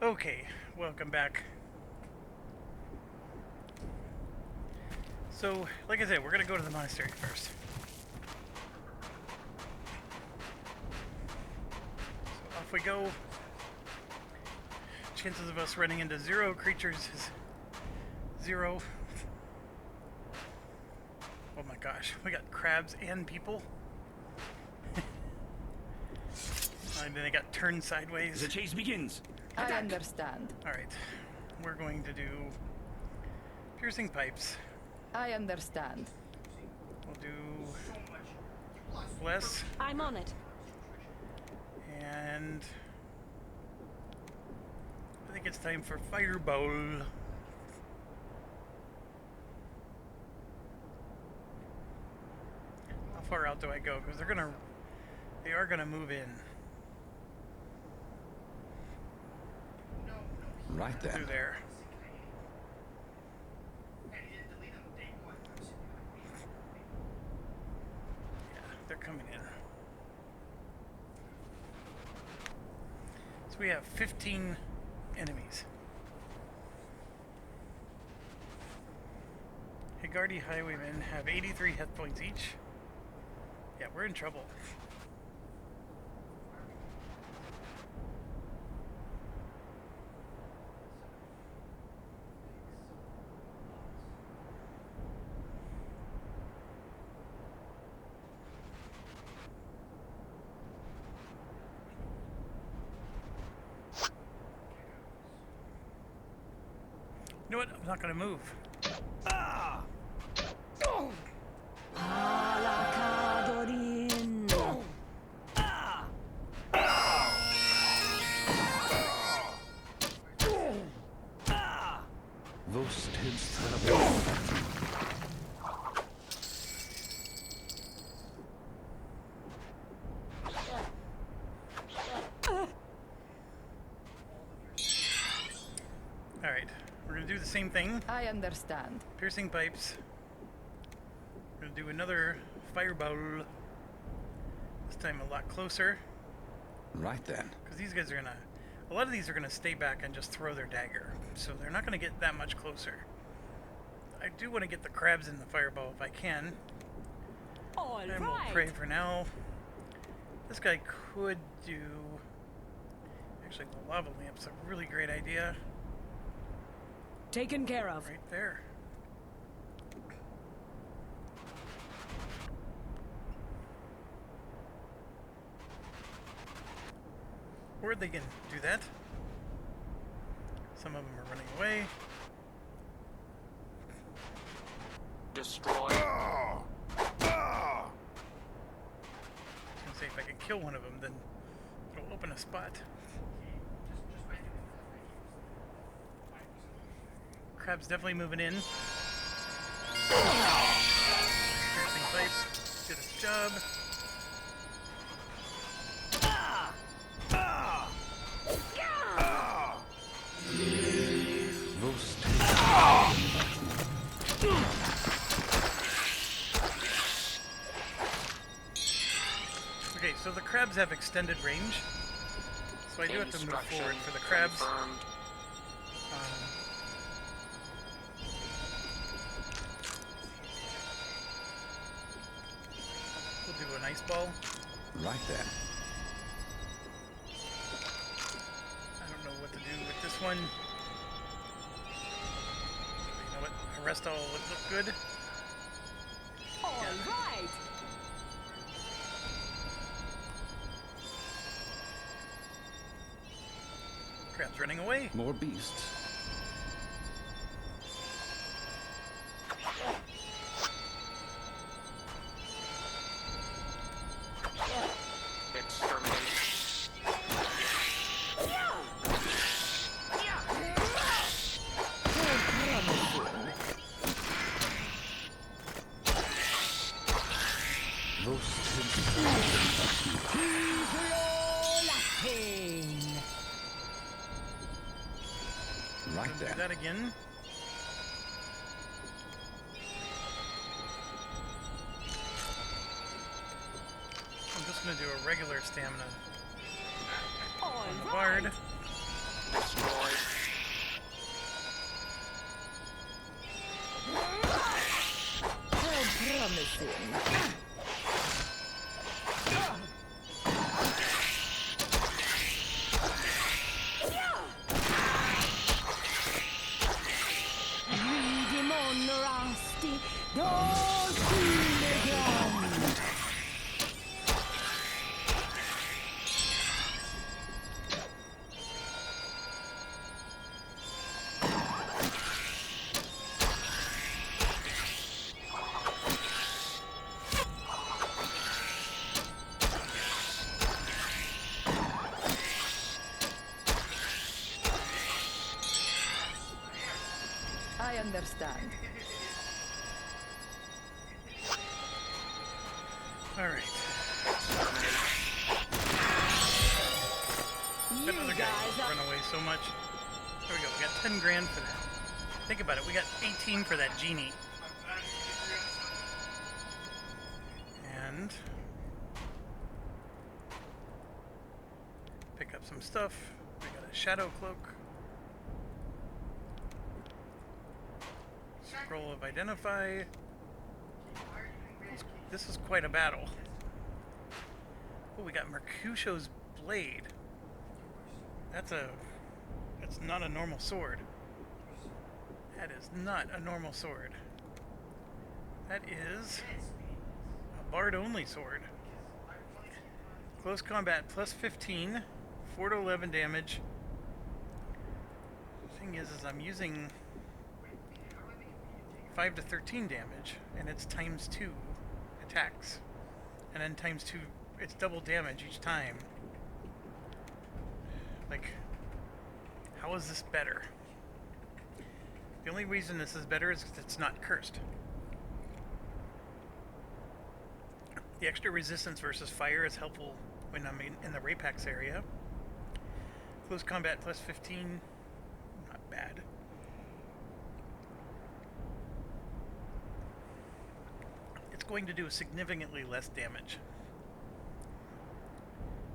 Okay, welcome back. So, like I said, we're gonna go to the monastery first. So off we go. Chances of us running into 0 creatures is 0. Oh my gosh, we got crabs and people. And then they got turned sideways. The chase begins. I understand. Alright, we're going to do piercing pipes. I understand. We'll do less, I'm on it. and I think it's time for fireball. How far out do I go? Because they are gonna move in Right through then. there. Yeah, they're coming in. So we have 15 enemies. Higardi Highwaymen have 83 hit points each. Yeah, we're in trouble. You know what? I'm not gonna move. Ah! Alakadorin. Those tins Alright, we're gonna do the same thing. I understand. Piercing pipes. We're gonna do another fireball. This time a lot closer. Right then. Because these guys are gonna... A lot of these are gonna stay back and just throw their dagger. So they're not gonna get that much closer. I do want to get the crabs in the fireball if I can. All And we'll pray for now. This guy could do... Actually, the lava lamp's a really great idea. Taken care of. Right there. Or they can do that. Some of them are running away. Destroy. I was gonna say if I can kill one of them, then it'll open a spot. Crab's definitely moving in. Piercing pipe did its job. Those Okay, so the crabs have extended range, so I do have to move forward for the crabs. Confirmed. We'll do an ice ball. right then. I don't know what to do with this one. You know what? Arrest all would look good. All right. Crab's running away. More beasts. Exterminate. Those tins right Do there. that again. I'm just gonna do a regular stamina All on the right. bard. Destroy. Destroyed. How promising. Read him on, Rusty. Don't feel again. I understand. Alright. You That other guy guys are run away so much. There we go. We got 10 grand for that. Think about it. We got 18 for that genie. And pick up some stuff. We got a shadow cloak. Scroll of identify. This is quite a battle. Oh, we got Mercutio's blade. That's not a normal sword. That is not a normal sword. That is a bard-only sword. Close combat plus 15, 4 to 11 damage. The thing is I'm using 5 to 13 damage, and it's times 2 attacks. And then times 2, it's double damage each time. Like, how is this better? The only reason this is better is because it's not cursed. The extra resistance versus fire is helpful when I'm in the Rapax area. Close combat plus 15, not bad. It's going to do significantly less damage.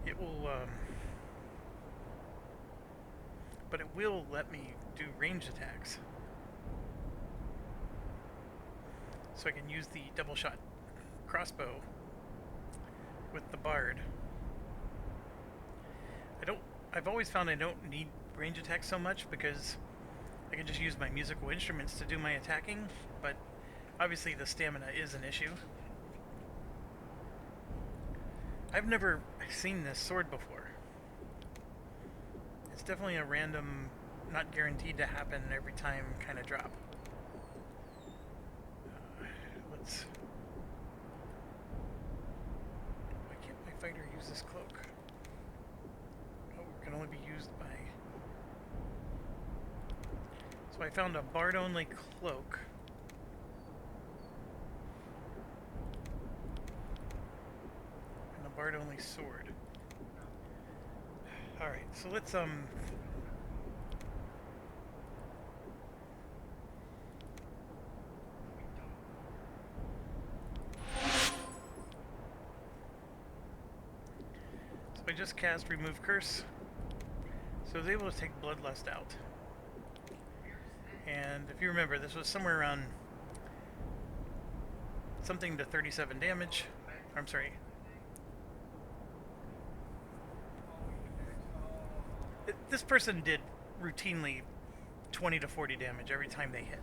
It will, but it will let me do range attacks. So I can use the double shot crossbow with the bard. I've always found I don't need range attacks so much because I can just use my musical instruments to do my attacking, but obviously the stamina is an issue. I've never seen this sword before. It's definitely a random, not guaranteed to happen every time kind of drop. Why can't my fighter use this cloak? Oh, it can only be used by... So I found a bard-only cloak. And a bard-only sword. Alright, so let's, I just cast Remove Curse, so I was able to take Bloodlust out. And if you remember, this was somewhere around something to 37 damage. I'm sorry. This person did routinely 20 to 40 damage every time they hit.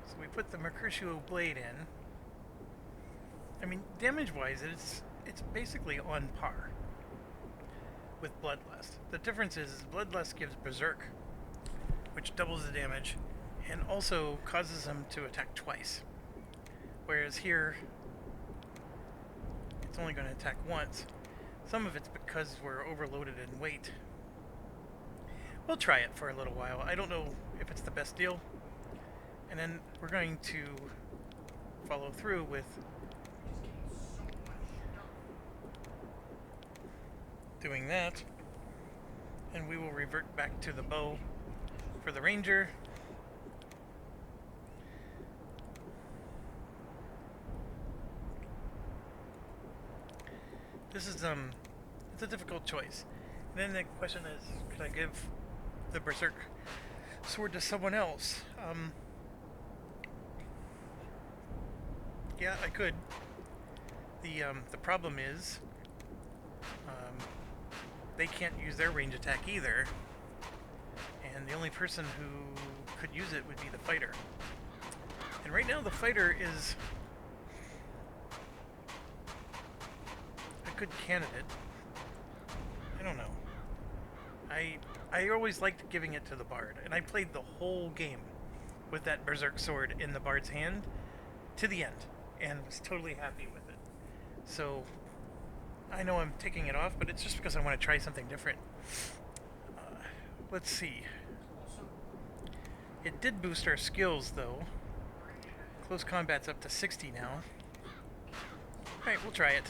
So we put the Mercutio blade in. I mean, damage-wise, it's basically on par with Bloodlust. The difference is Bloodlust gives Berserk, which doubles the damage, and also causes them to attack twice. Whereas here, it's only going to attack once. Some of it's because we're overloaded in weight. We'll try it for a little while. I don't know if it's the best deal. And then we're going to follow through with doing that, and we will revert back to the bow for the ranger. This is it's a difficult choice. And then the question is, could I give the Berserk sword to someone else? Yeah, I could. The problem is, they can't use their range attack either, and the only person who could use it would be the fighter. And right now the fighter is a good candidate. I don't know. I always liked giving it to the bard, and I played the whole game with that Berserk sword in the bard's hand to the end, and was totally happy with it. So I know I'm taking it off, but it's just because I want to try something different. Let's see. It did boost our skills, though. Close combat's up to 60 now. Alright, we'll try it.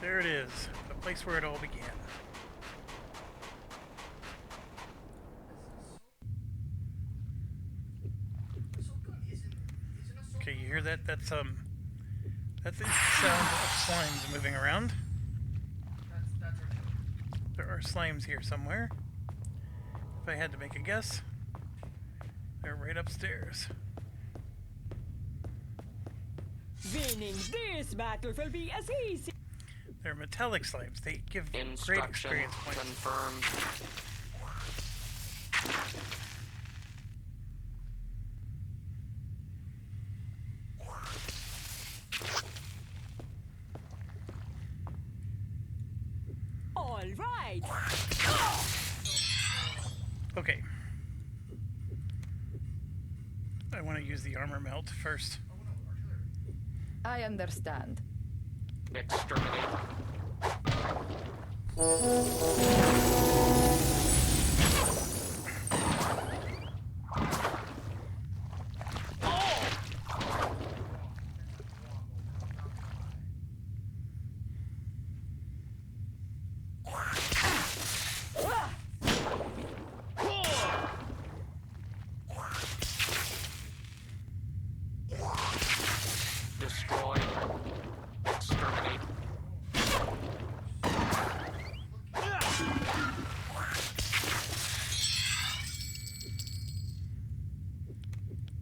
There it is, the place where it all began. Okay, you hear that? That's the sound of slimes moving around. There are slimes here somewhere. If I had to make a guess, they're right upstairs. Winning this battle will be as easy. They're metallic slimes. They give great Instruction experience points. confirmed. All right. Okay. I want to use the armor melt first. I understand. Exterminate. Destroy. Exterminate.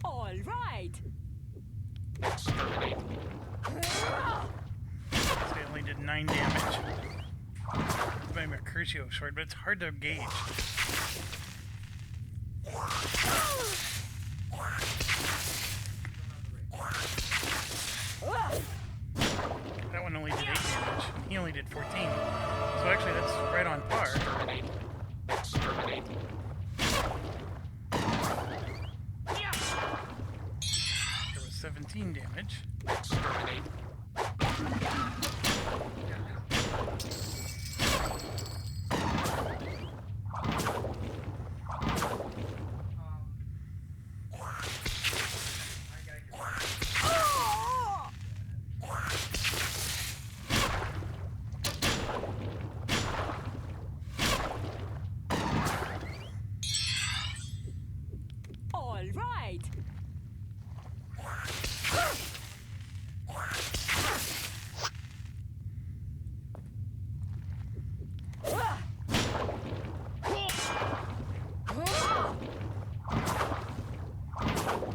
All right. Exterminate. So I only did 9 damage. It's my Mercutio sword, but it's hard to gauge. That one only did 8 damage. He only did 14. So actually that's right on par. Exterminate. Exterminate. There was 17 damage. Exterminate. All right.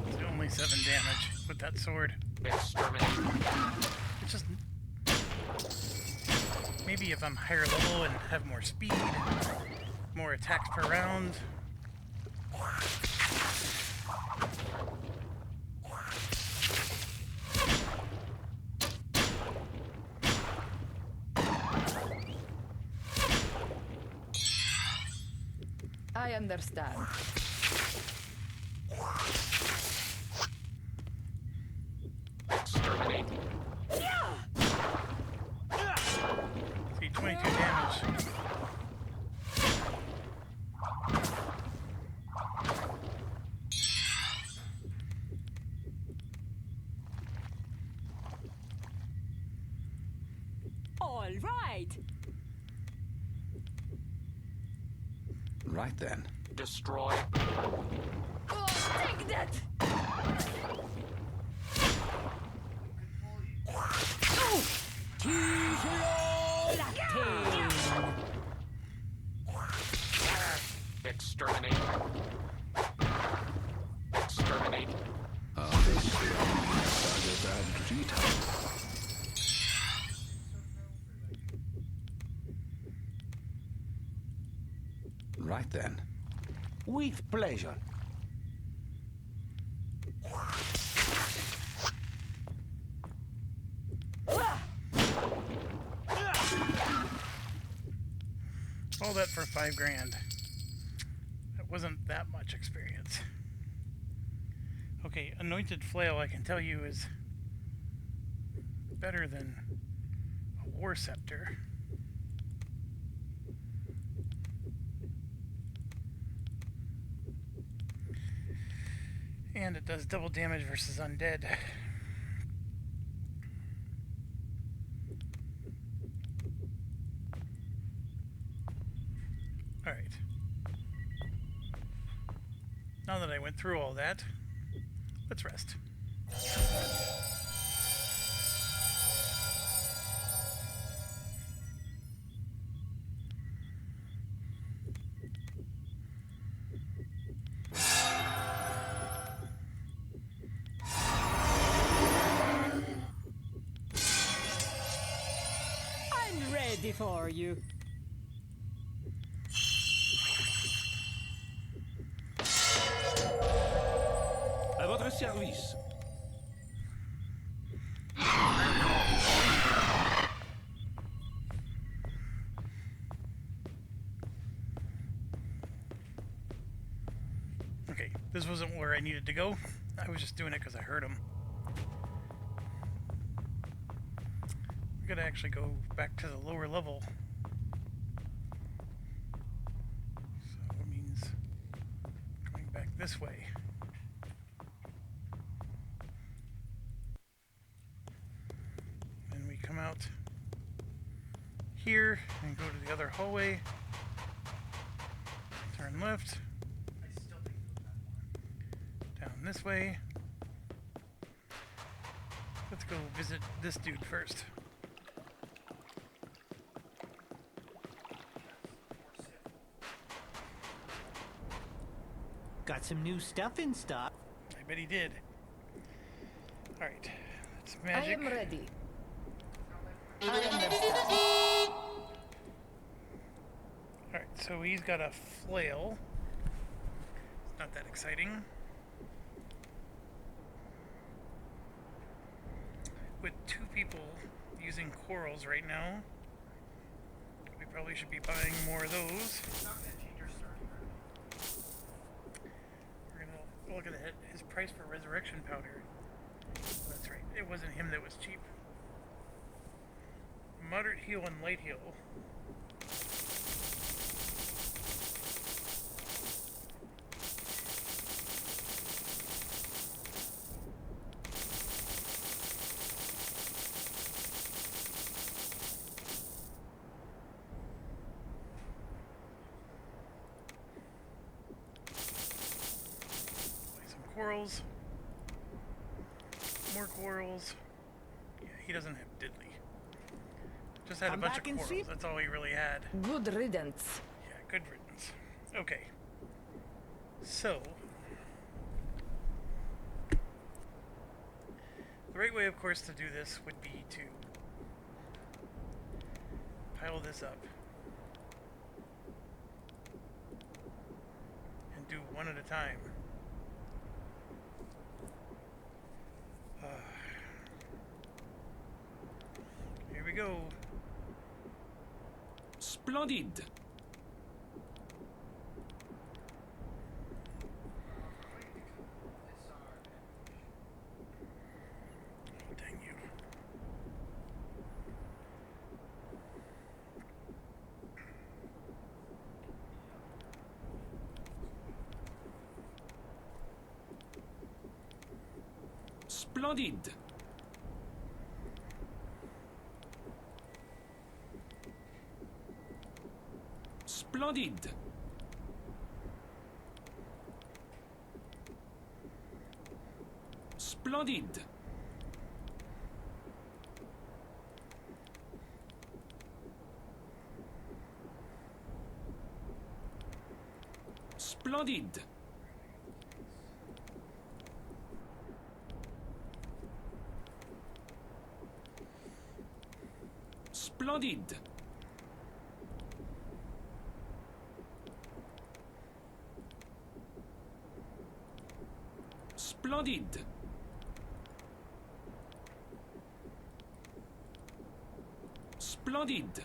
It's only 7 damage with that sword. Exterminate. It's just... Maybe if I'm higher level and have more speed, more attacks per round. I understand. Exterminate. See, 22 damage. All right. Right then. Destroy. Oh, take that! Exterminate. Exterminate. Sagas ad vitam. Right then. With pleasure. All that for 5 grand. That wasn't that much experience. Okay, Anointed Flail, I can tell you, is better than a War Scepter. And it does double damage versus undead. Alright. Now that I went through all that, let's rest. I'm ready for you. À votre service. Okay, this wasn't where I needed to go. I was just doing it because I heard him. I'm gonna actually go back to the lower level. So it means going back this way. And we come out here and go to the other hallway. Turn left. Down this way. Let's go visit this dude first. Got some new stuff in stock. I bet he did. Alright, that's I magic. am ready. I understand. Alright, so he's got a flail. It's not that exciting. With 2 people using corals right now, we probably should be buying more of those. We're gonna look at his price for resurrection powder. That's right, it wasn't him that was cheap. Moderate heal and light heal. Corals. More corals. Yeah, he doesn't have diddly. Just had Come a bunch back of and corals. see. That's all he really had. Good riddance. Yeah, good riddance. Okay. So, the right way, of course, to do this would be to pile this up and do one at a time. Here we go. Splendid. Oh, dang you. Splendid. Splendid. Splendid. Splendid. Splendid. Splendid. Splendid.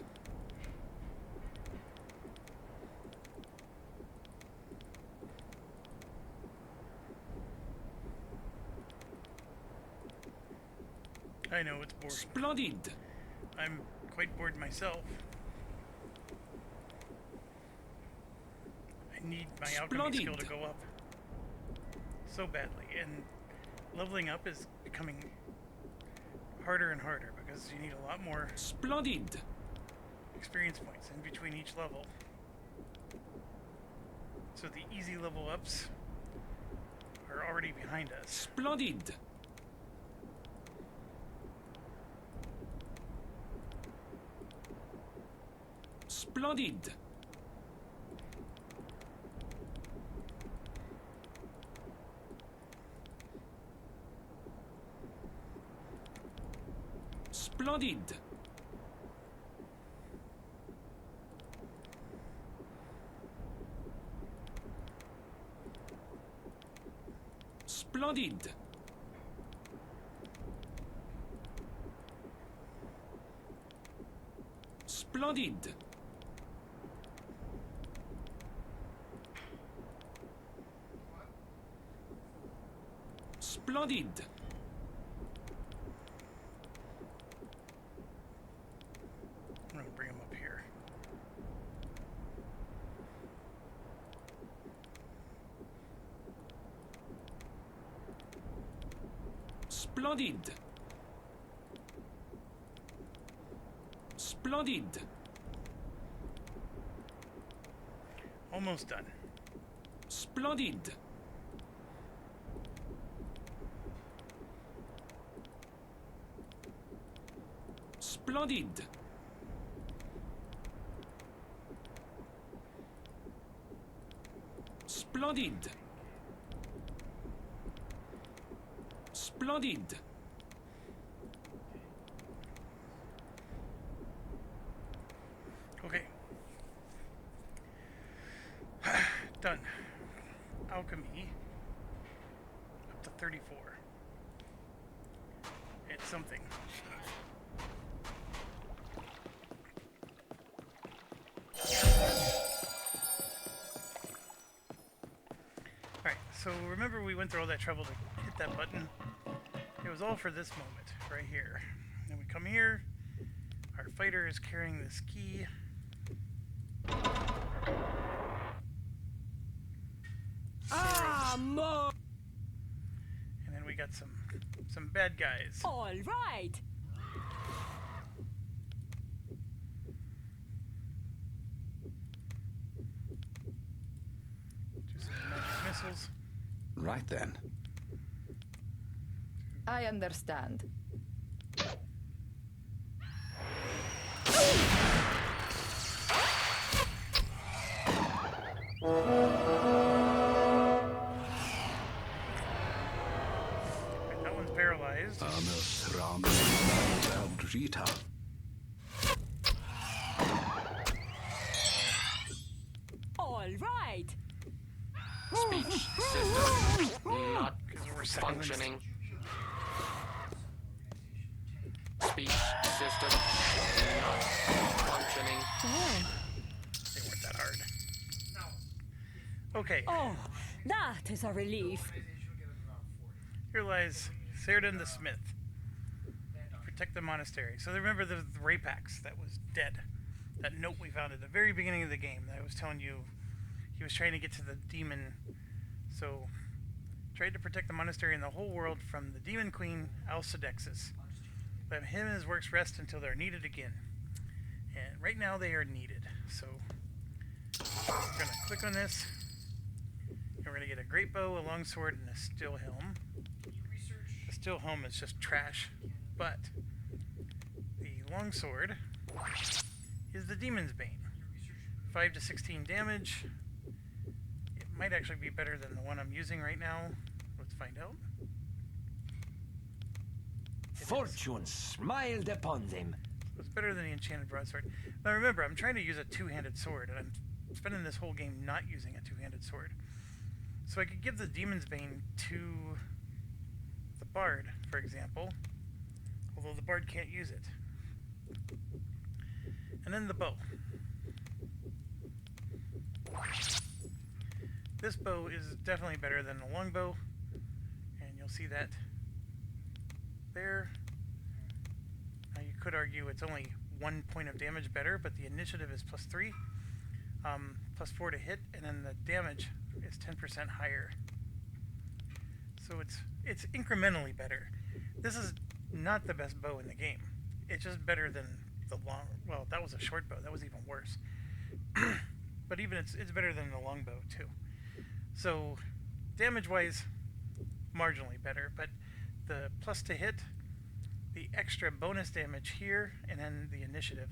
I know it's boring. Splendid. I'm quite bored myself. I need my alchemy skill to Splendid. go up so badly, and leveling up is becoming harder and harder because you need a lot more Splendid. experience points in between each level. So the easy level ups are already behind us. Splendid. Splendid. Splendid. Splendid. Splendid. Splendid. I'm gonna bring him up here. Splendid. Splendid. Almost done. Splendid. Splendid. Splendid. Splendid. Okay. Done. Alchemy. Up to 34. It's something. Alright, so remember we went through all that trouble to hit that button? It was all for this moment, right here. Then we come here. Our fighter is carrying this key. More. And then we got some bad guys. All right. Just some magic missiles. Right then. I understand. Right, that one's paralyzed. Rita. All right. Speech system not Because we're silenced. functioning. Speech system not functioning. They weren't that hard. Okay, Oh, that is a relief. here lies Cerdin the Smith. Protect the monastery. So remember the Rapax that was dead. That note we found at the very beginning of the game that I was telling you he was trying to get to the demon. So tried to protect the monastery and the whole world from the demon queen Alcedexis. Let him and his works rest until they're needed again. And right now they are needed. So we're gonna click on this. And we're gonna get a great bow, a long sword, and a steel helm. still home is just trash. But the longsword is the Demon's Bane. 5 to 16 damage. It might actually be better than the one I'm using right now. Let's find out. Fortune smiled upon them. It's better than the enchanted broadsword. Now remember, I'm trying to use a two-handed sword, and I'm spending this whole game not using a two-handed sword. So I could give the Demon's Bane to the Bard, for example, although the Bard can't use it. And then the bow. This bow is definitely better than the longbow, and you'll see that there. Now you could argue it's only 1 point of damage better, but the initiative is +3, +4 to hit, and then the damage is 10% higher. So it's incrementally better. This is not the best bow in the game. It's just better than the long. Well, that was a short bow. That was even worse. But even it's better than the longbow too. So damage-wise, marginally better. But the plus to hit, the extra bonus damage here, and then the initiative,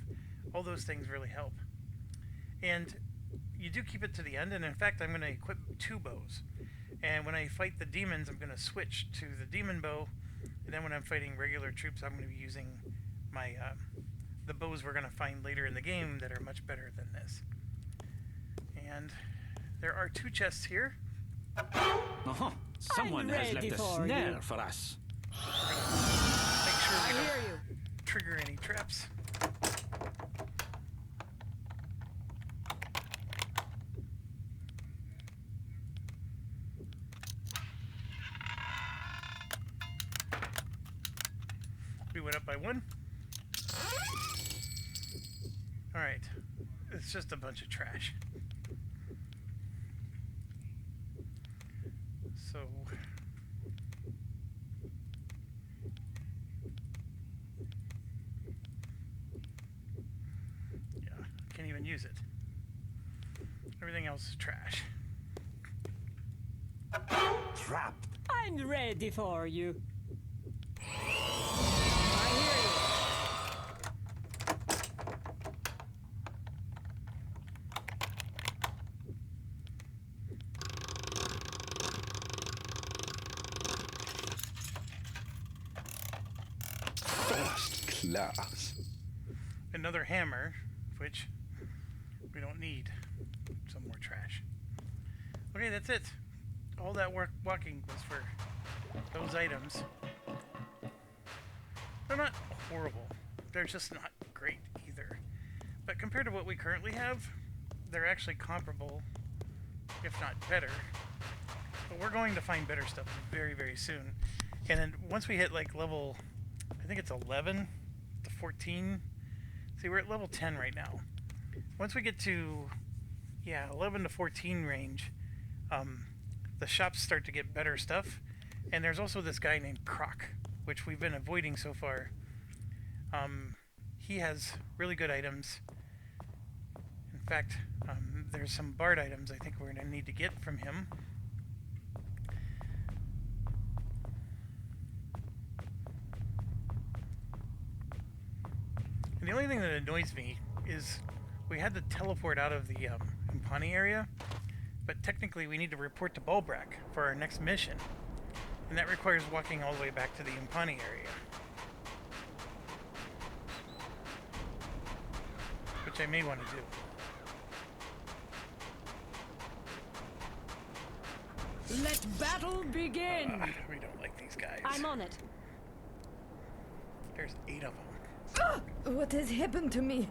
all those things really help. And you do keep it to the end. And in fact, I'm going to equip 2 bows. And when I fight the demons, I'm going to switch to the demon bow. And then when I'm fighting regular troops, I'm going to be using my the bows we're going to find later in the game that are much better than this. And there are 2 chests here. Uh-huh. Someone has ready left a for snare you. for us. Make sure I we hear don't you. trigger any traps. We went up by 1. Alright. It's just a bunch of trash. So yeah, can't even use it. Everything else is trash. Trapped. I'm ready for you. I hear you. First class. Another hammer, which we don't need. Some more trash. Okay, that's it. All that walking was for those items. They're not horrible. They're just not great either. But compared to what we currently have, they're actually comparable, if not better. But we're going to find better stuff very, very soon. And then once we hit like level, I think it's 11 to 14. See, we're at level 10 right now. Once we get to, 11 to 14 range, the shops start to get better stuff. And there's also this guy named Croc, which we've been avoiding so far. He has really good items. In fact, there's some bard items I think we're going to need to get from him. And the only thing that annoys me is we had to teleport out of the Impani area, but technically we need to report to Bulbrack for our next mission. And that requires walking all the way back to the Impani area. Which I may want to do. Let battle begin. We don't like these guys. I'm on it. There's 8 of them. What has happened to me?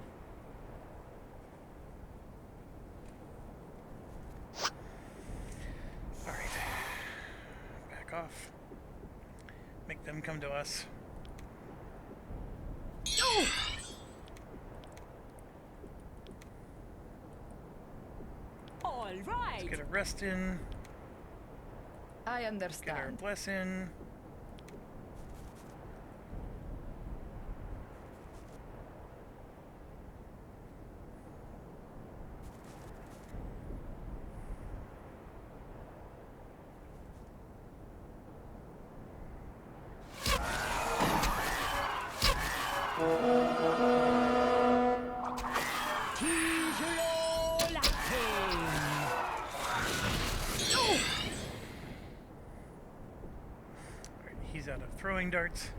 Alright. Back off. Make them come to us. All right. Get a rest in. I Get our understand. blessing. out of throwing darts.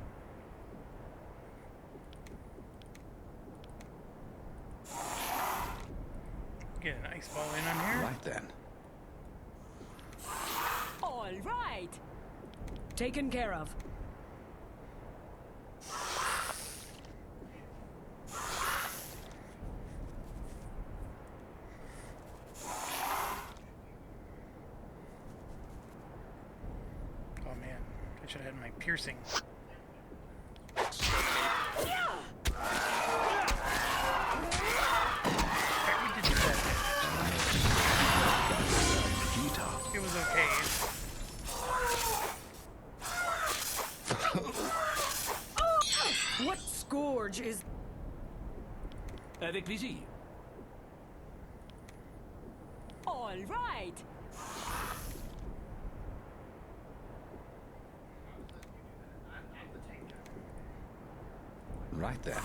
Get an ice ball in on here. Right then. All right. Taken care of. Oh man, I should have had my piercing. We did that. It was okay. What scourge is... Avec plaisir. All right. Right then.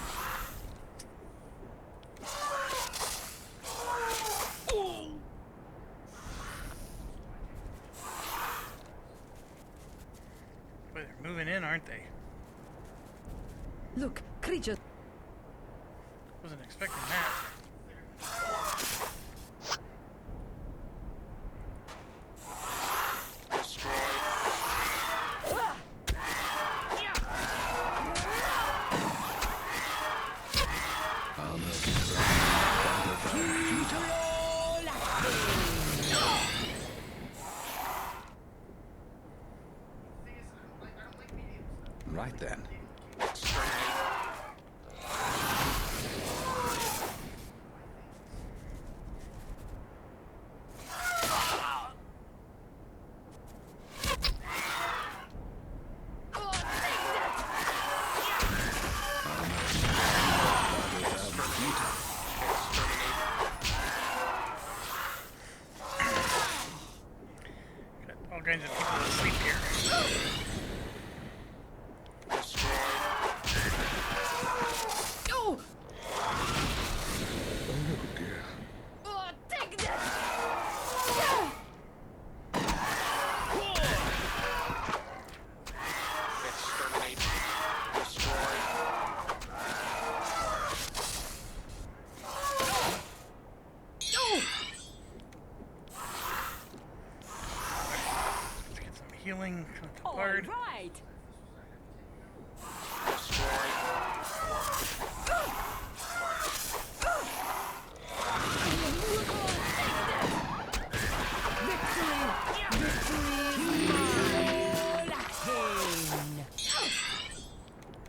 Boy, they're moving in, aren't they? Look, creatures. Wasn't expecting that. Destroy. Right then. Got all kinds of people asleep here. Destroy. Oh! Oh dear. Oh, take that! Exterminate. Destroy. Let's get some healing. All Bard. right. Destroy.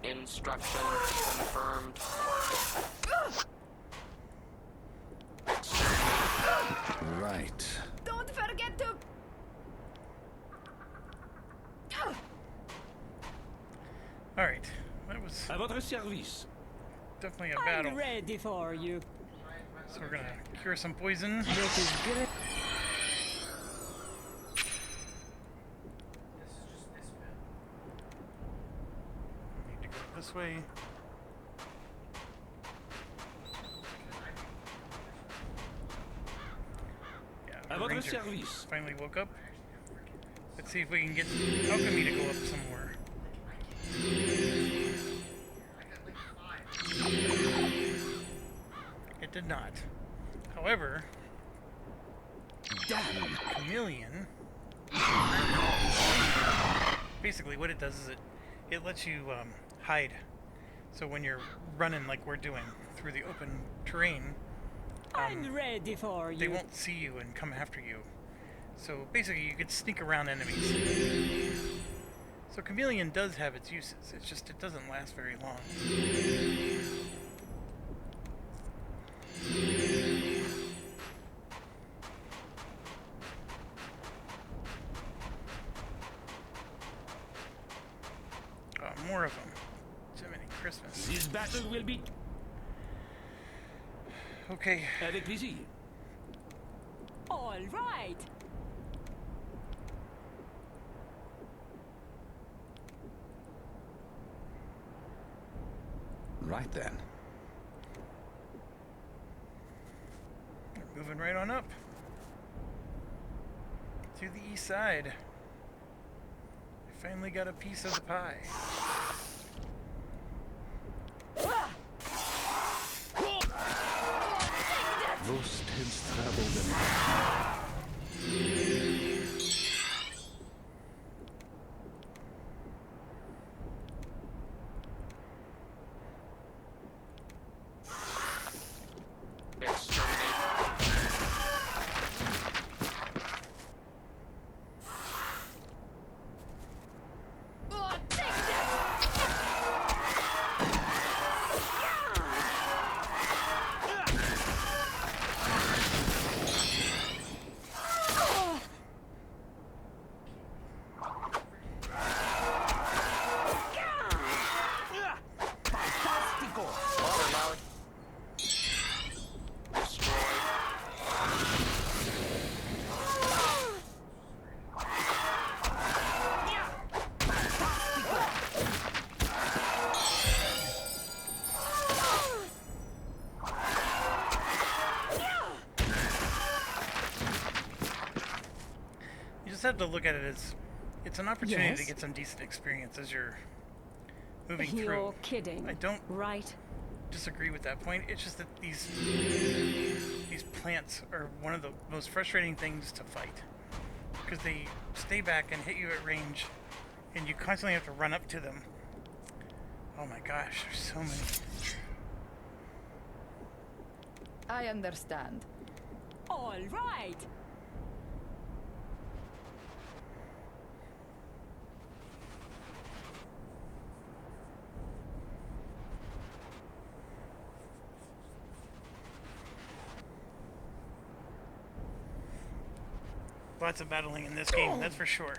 Instruction confirmed. Right. Don't forget to... Alright, that was À votre service. definitely a battle. I'm ready for you. So we're gonna cure some poison. That is good. Need to go this way. Yeah, À the votre ranger service. finally woke up. Let's see if we can get Alchemy to go up somewhere. It did not. However, Chameleon. Basically, what it does is it lets you hide. So when you're running like we're doing through the open terrain, I'm ready for they you. won't see you and come after you. So basically, you could sneak around enemies. So Chameleon does have its uses. It's just it doesn't last very long. Oh, more of them. Jiminy Christmas. This battle will be Okay. avec plaisir. All right. Right then. We're moving right on up to the east side. Finally got a piece of the pie. Wurst has traveled in Exterminate. Oh, take that! Fantastico! Water loud. Destroy. You just have to look at it as it's an opportunity to Yes? get some decent experience as you're moving You're through. kidding. I don't Right? disagree with that point. It's just that these plants are one of the most frustrating things to fight because they stay back and hit you at range, and you constantly have to run up to them. Oh my gosh, there's so many. I understand. All right. Lots of battling in this game, that's for sure.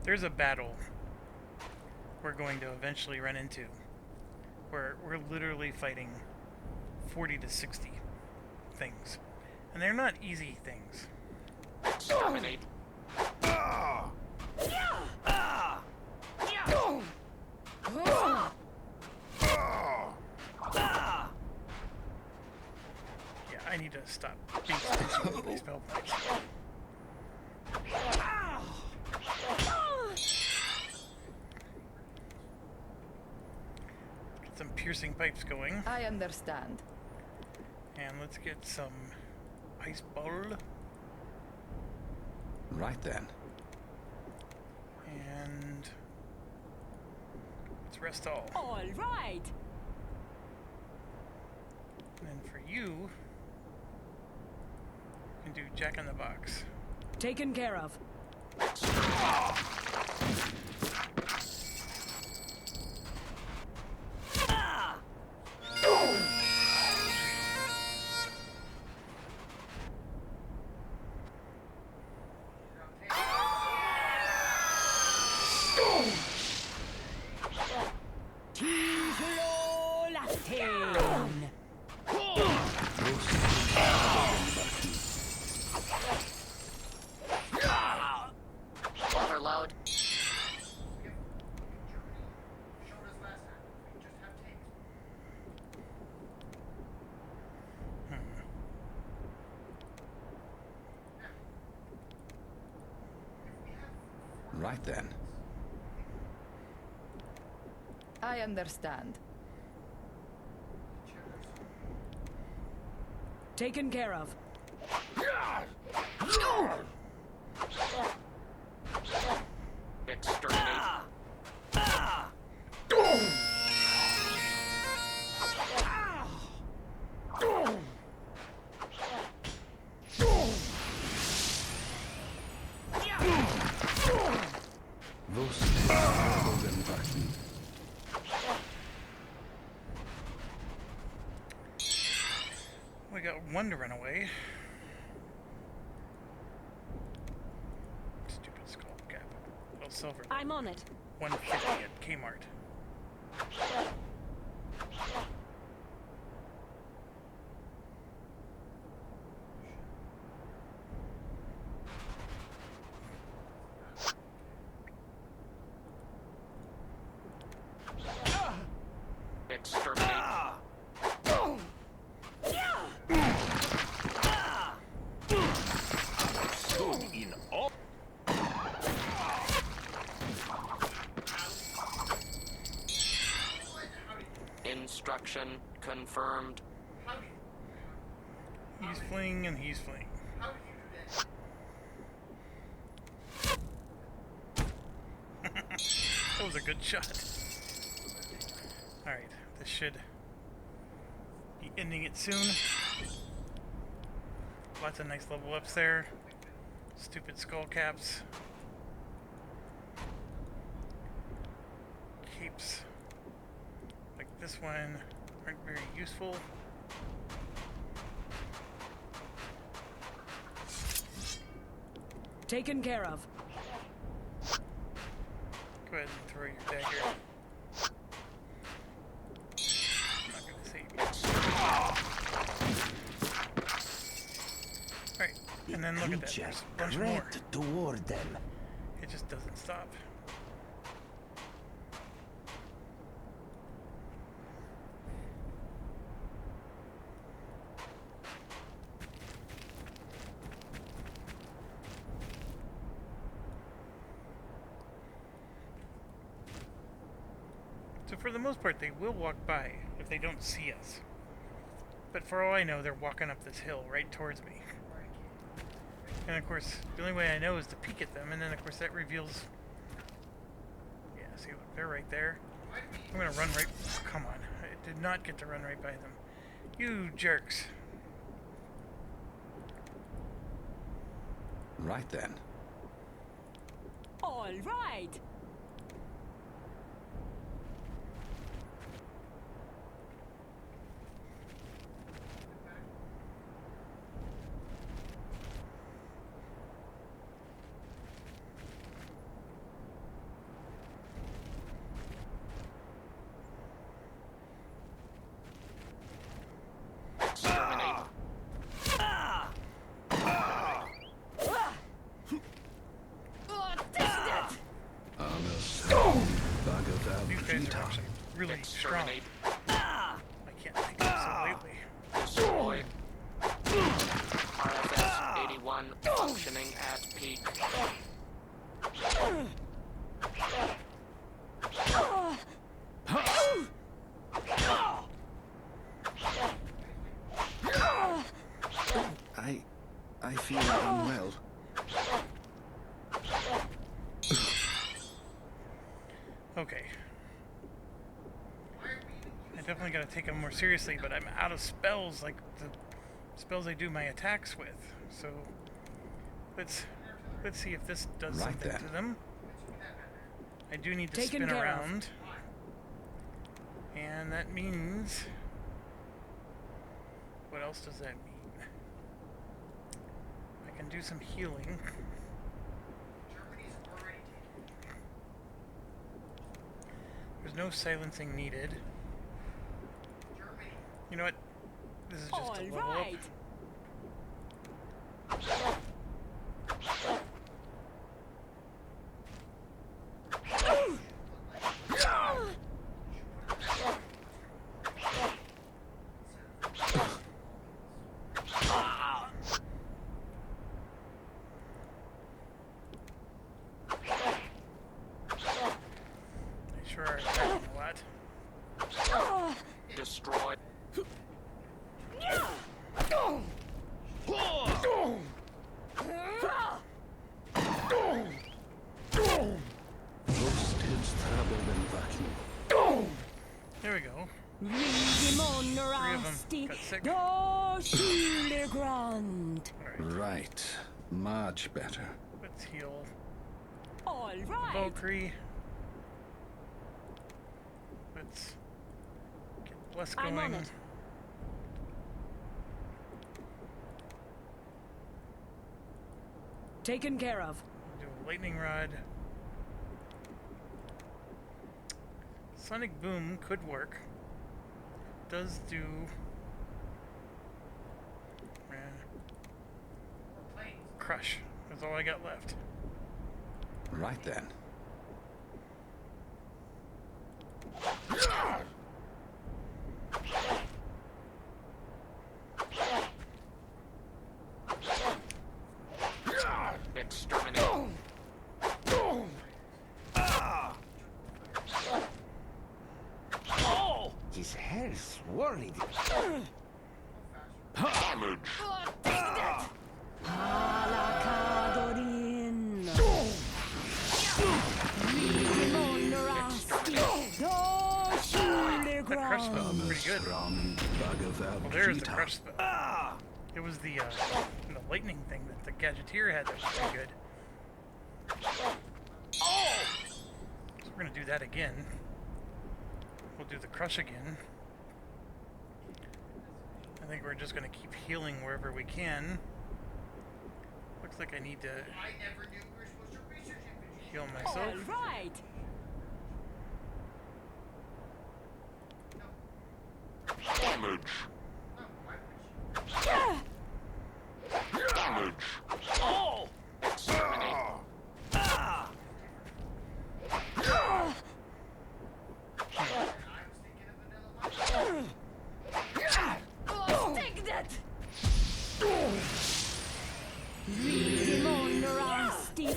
There's a battle we're going to eventually run into where we're literally fighting 40 to 60 things. And they're not easy things. Exterminate. Yeah, I need to stop being stingy with these spell points. Get some piercing pipes going. I understand. And let's get some ice ball. Right then. And let's rest all. All right. And then for you, you can do Jack in the Box. Taken care of. Tiflo Latin. Water loud. Right then. I understand. Taken care of. Exterminate. Wurst has traveled in Wacken. We got one to run away. Stupid skull cap. Well, silver. I'm on it. 150 at Kmart. Exterminate. Stood in all. Extraction confirmed. He's fleeing and he's fleeing. That was a good shot. Alright, this should be ending it soon. Lots of nice level ups there. Stupid skull caps. Capes like this one aren't very useful. Taken care of. Go ahead and throw your dagger. I'm not gonna save you. Alright, and then look at that. There's a bunch more. Crept toward them. It just doesn't stop. So for the most part, they will walk by if they don't see us. But for all I know, they're walking up this hill right towards me. And of course, the only way I know is to peek at them, and then of course that reveals... Yeah, see, look, they're right there. I'm gonna run right... Come on, I did not get to run right by them. You jerks. Right then. All right. Exterminate. Oh, take that! Buggered out These guys Vita. are actually really strong. Exterminate. I can't think of so lately. Destroy. RFS 81 functioning at peak. I feel unwell. Okay. I definitely gotta take them more seriously, but I'm out of spells, like the spells I do my attacks with. So let's see if this does Right something then. to them. I do need to Taken spin care of. around. And that means... What else does that mean? I can do some healing. There's no silencing needed. You know what? This is just All a level right. They sure are attacking a lot. Destroy. Rust is troubled and vacuum. There we go. Rimon them Rasti. got sick. Do Grand. Alright, Right. Much better. let's heal All right. Valkyrie. Let's get Bless I'm going. on it. Taken care of. Do a lightning rod. Sonic Boom could work. Does do... Crush. That's all I got left. Right then. Exterminate. His health pretty good. Well, there's the crush spell. It was the lightning thing that the Gadgeteer had that was pretty good. So we're gonna do that again. We'll do the crush again. I think we're just gonna keep healing wherever we can. Looks like I need to heal myself. All right. Damage. Damage. Exterminate. Oh, take that! Demon Rusty.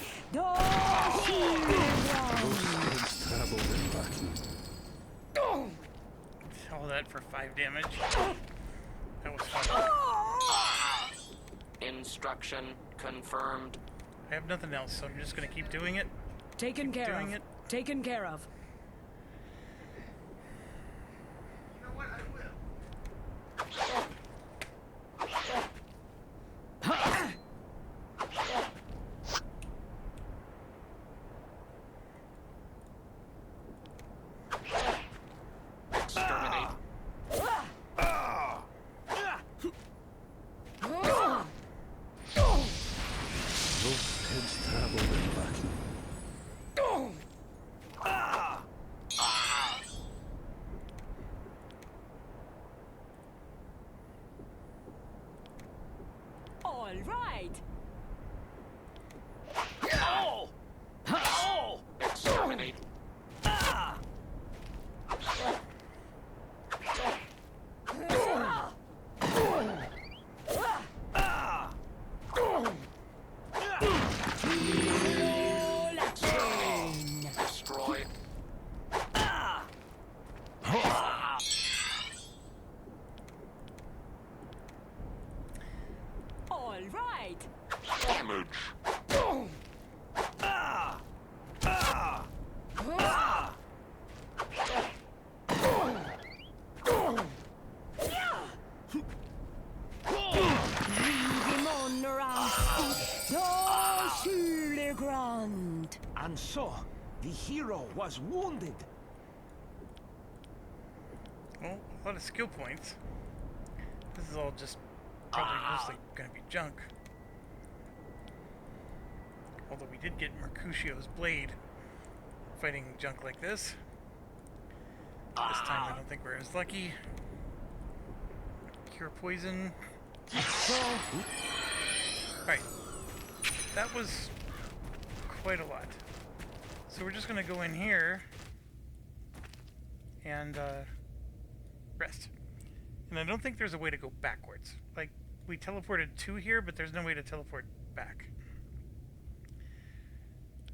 All that for 5 damage. That was fun. Instruction confirmed. I have nothing else, so I'm just gonna keep doing it. Taken care doing of. it. Taken care of. Exterminate. All right. Exterminate. All action. Destroy. All right. Damage. Demon Rusty. Sur le ground. And so, the hero was wounded. Well, a lot of skill points. This is all just probably mostly gonna be junk. Although we did get Mercutio's blade fighting junk like this. This time I don't think we're as lucky. Cure poison. Right. That was quite a lot. So we're just gonna go in here and rest. And I don't think there's a way to go backwards. Like, we teleported to here, but there's no way to teleport back.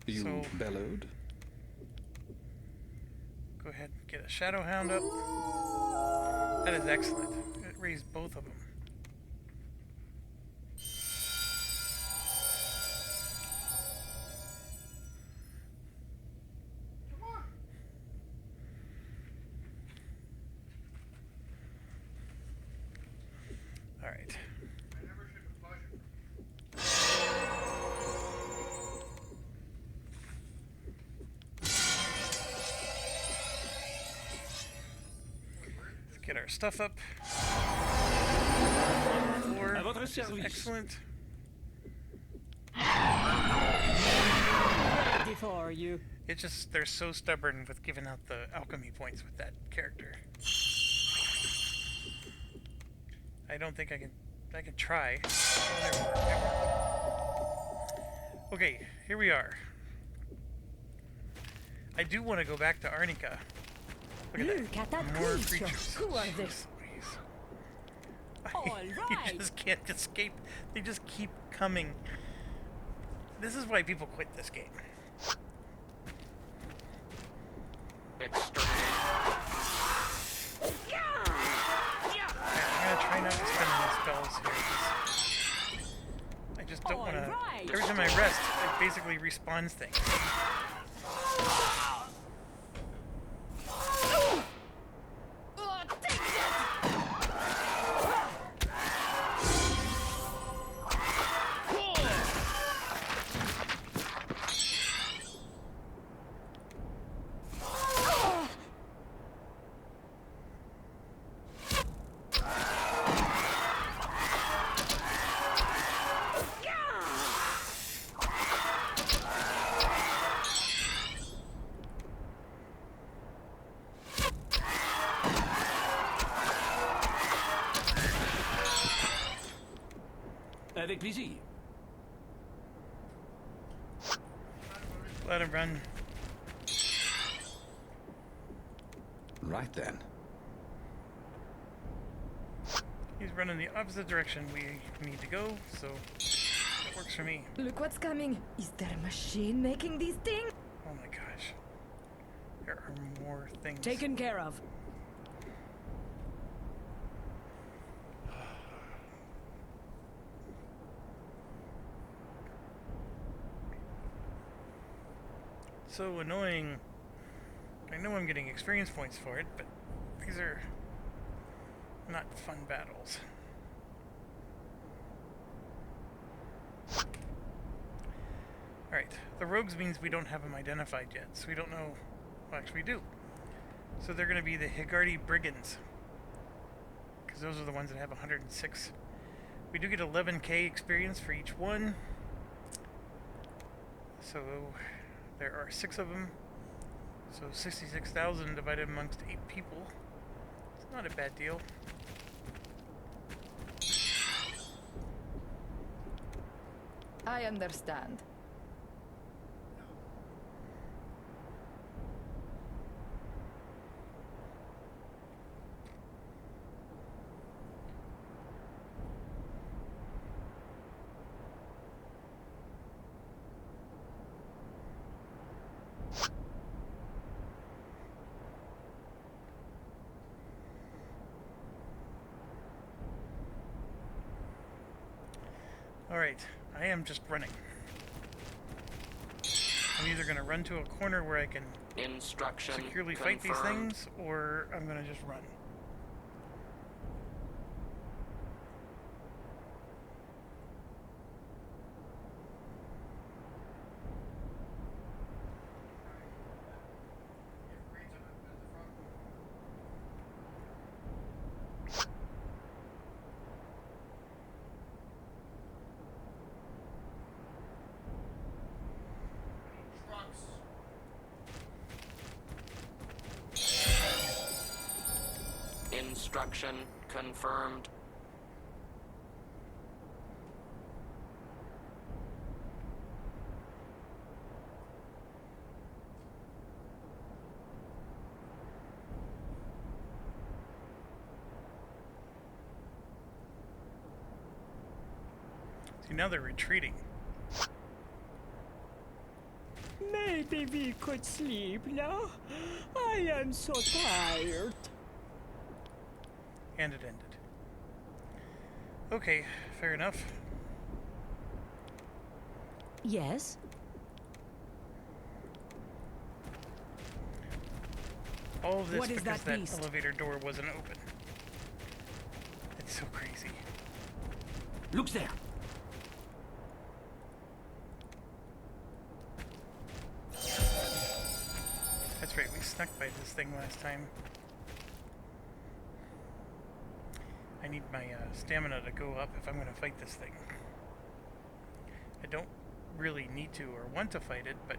You So- bellowed? Go ahead and get a Shadow Hound up. That is excellent. It raised both of them. All right. Let's get our stuff up. Floor. À votre Which is service. excellent. Ready for you. It's just they're so stubborn with giving out the alchemy points with that character. I don't think I can try. Oh, there we are. There we are. Okay, here we are. I do want to go back to Arnica. Look at Look at that. that More creature. creatures. Who are Jeez they? Louise. All You right. just can't escape. They just keep coming. This is why people quit this game. Exterminate. I'm gonna try not to spend any spells here. 'Cause I just don't want to. Alright. Every time I rest, it basically respawns things. Avec plaisir. Let him run. Right then. He's running the opposite direction we need to go, so that works for me. Look what's coming. Is there a machine making these things? Oh my gosh. There are more things. Taken care of. So annoying. I know I'm getting experience points for it, but these are not fun battles. Alright, the rogues means we don't have them identified yet, so we don't know. Well, actually, we do. So they're going to be the Higardi Brigands, because those are the ones that have 106. We do get 11k experience for each one. So there are 6 of them. So 66,000 divided amongst 8 people. It's not a bad deal. I understand. Alright, I am just running. I'm either going to run to a corner where I can Instruction securely fight these confirmed. things, or I'm going to just run. Instruction confirmed. See, now they're retreating. Maybe we could sleep now. I am so tired. And it ended. Okay, fair enough. Yes? All of this What is because that that beast? elevator door wasn't open. It's so crazy. Looks there. That's right, we snuck by this thing last time. I need my stamina to go up if I'm going to fight this thing. I don't really need to or want to fight it, but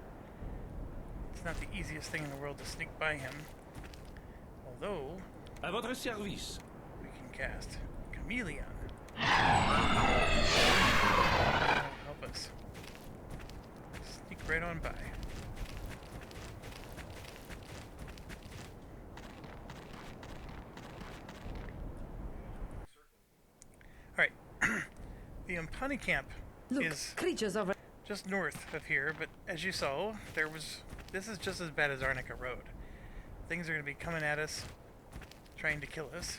it's not the easiest thing in the world to sneak by him. Although, À votre service. we can cast Chameleon. Help us. Sneak right on by. Alright. The Ampani camp Look, is creatures over. just north of here, but as you saw, this is just as bad as Arnica Road. Things are going to be coming at us, trying to kill us.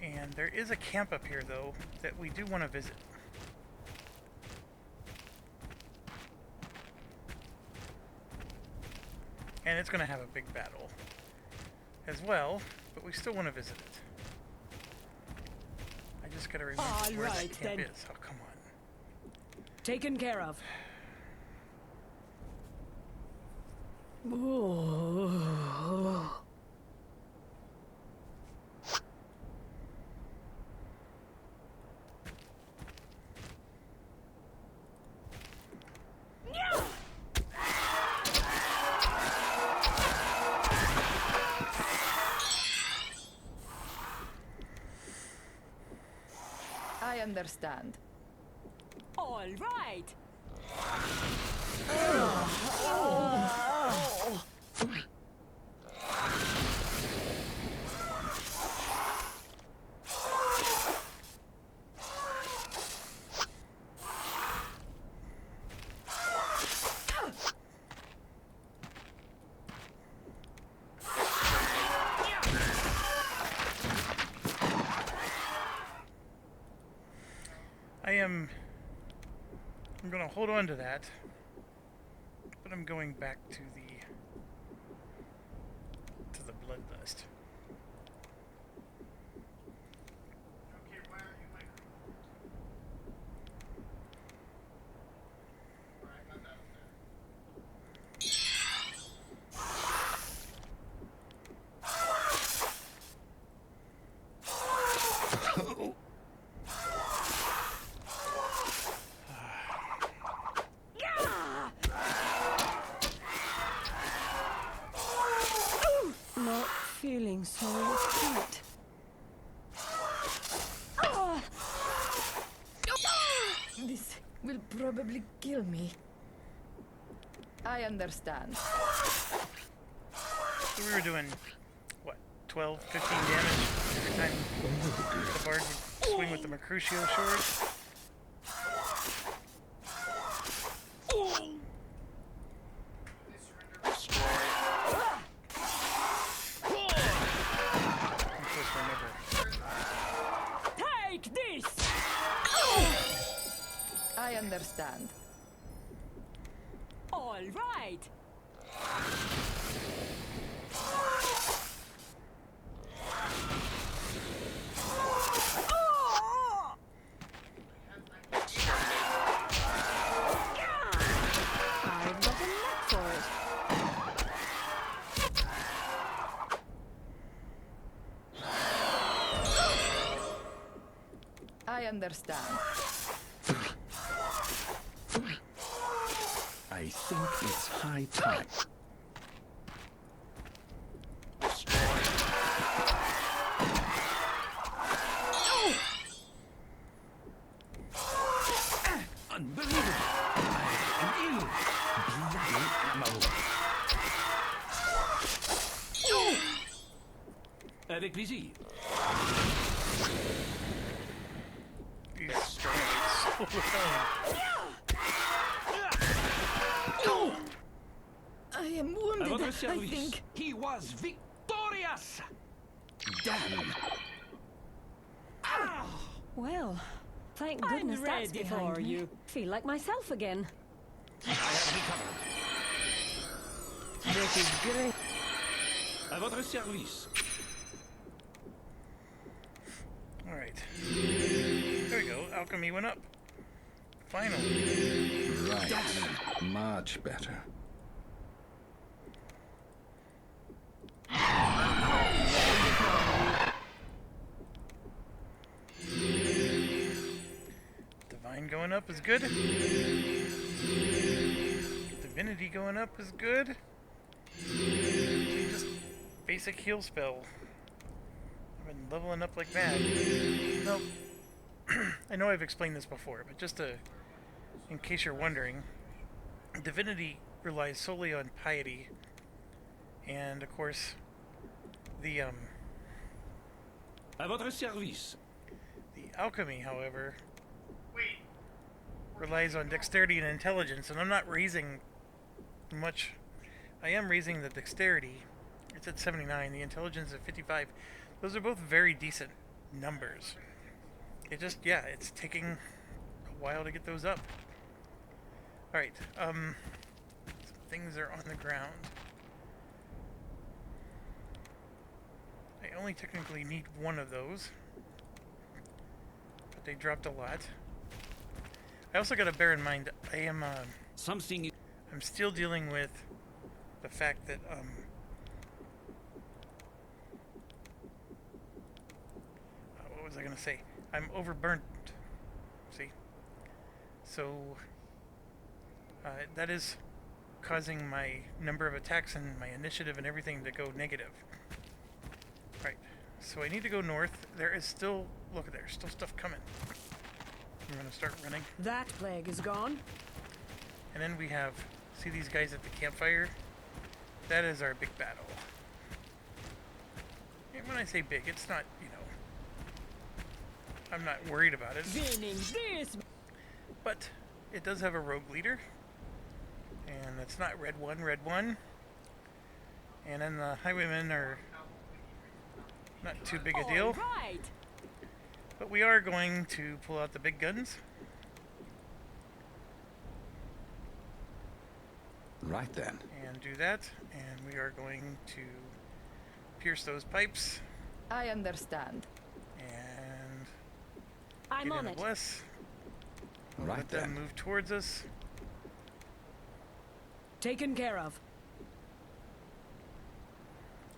And there is a camp up here, though, that we do want to visit. And it's going to have a big battle as well, but we still want to visit it. I just got to remember All where right, that camp then. is. Oh, come on. Taken care of. I understand. All right. I'm gonna hold on to that, but I'm going back to the bloodlust. Okay, why aren't you micro? Alright, I got that up there. Not feeling so hot. This will probably kill me. I understand. So we were doing, what, 12, 15 damage every time the bard would swing with the Mercutio sword. I'm supposed to remember. Take this! I understand. All right. I've got a knack for it. I understand. I think it's high time. Unbelievable! I am ill. Bloody ammo. Avec plaisir. He's so I am À wounded, votre I service. think. He was victorious! Damn! Well, thank I'm goodness that's ready behind for me. you. Feel like myself again. I have recovered. That is great. À votre service. Alright. There we go. Alchemy went up. Finally. Right. Much better. Divine going up is good. Divinity going up is good. Just basic heal spell. I've been leveling up like mad. Well, I know I've explained this before, but just in case you're wondering, Divinity relies solely on piety, and of course, the À votre service. alchemy, however, relies on dexterity and intelligence, and I'm not raising much. I am raising the dexterity. It's at 79, the intelligence at 55. Those are both very decent numbers. It just, yeah, it's taking a while to get those up. Alright, some things are on the ground. I only technically need one of those, but they dropped a lot. I also gotta bear in mind, I am, Something. I'm still dealing with the fact that, what was I gonna say? I'm overburnt. See? So, that is causing my number of attacks and my initiative and everything to go negative. Right. So I need to go north. There is still, look, there's still stuff coming. I'm gonna start running. That plague is gone. And then we have, see these guys at the campfire? That is our big battle. And when I say big, it's not, you know, I'm not worried about it. Winning this. But it does have a rogue leader. And it's not red one. And then the highwaymen are not too big a deal. All right. But we are going to pull out the big guns. Right then. And do that. And we are going to pierce those pipes. I understand. And I'm get on in a it. bless. Right Let them then. move towards us. Taken care of.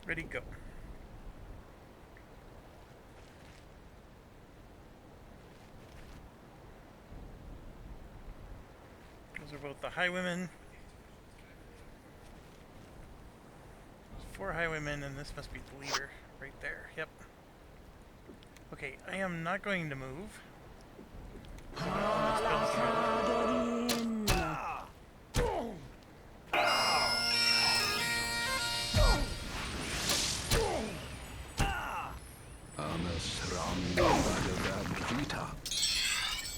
Ready, go. Those are both the highwaymen. 4 highwaymen, and this must be the leader right there. Yep. Okay, I am not going to move.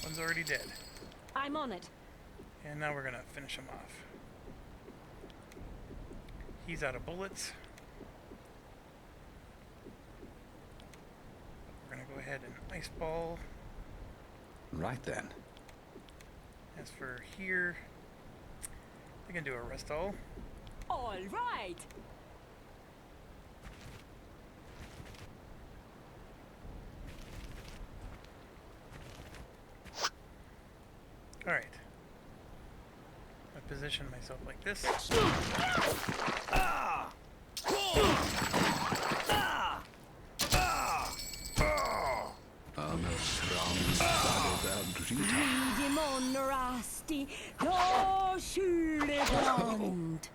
One's already dead. I'm on it. And now we're gonna finish him off. He's out of bullets. We're gonna go ahead and ice ball. Right then. As for here, we can do a rest all. All right. Alright. I position myself like this. Demon rasti. Då Schülegrund.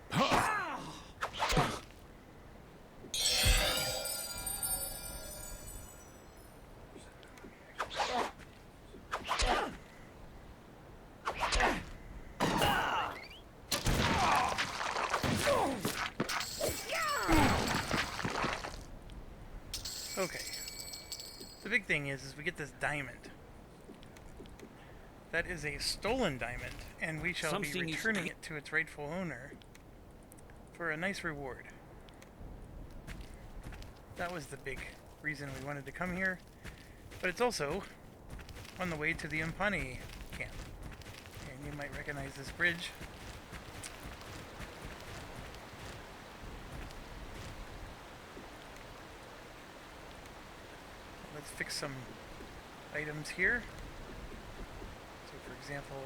Okay. The big thing is we get this diamond. That is a stolen diamond, and we shall be Something is returning it to its rightful owner for a nice reward. That was the big reason we wanted to come here, but it's also on the way to the Impani camp. And you might recognize this bridge. Let's fix some items here. So for example,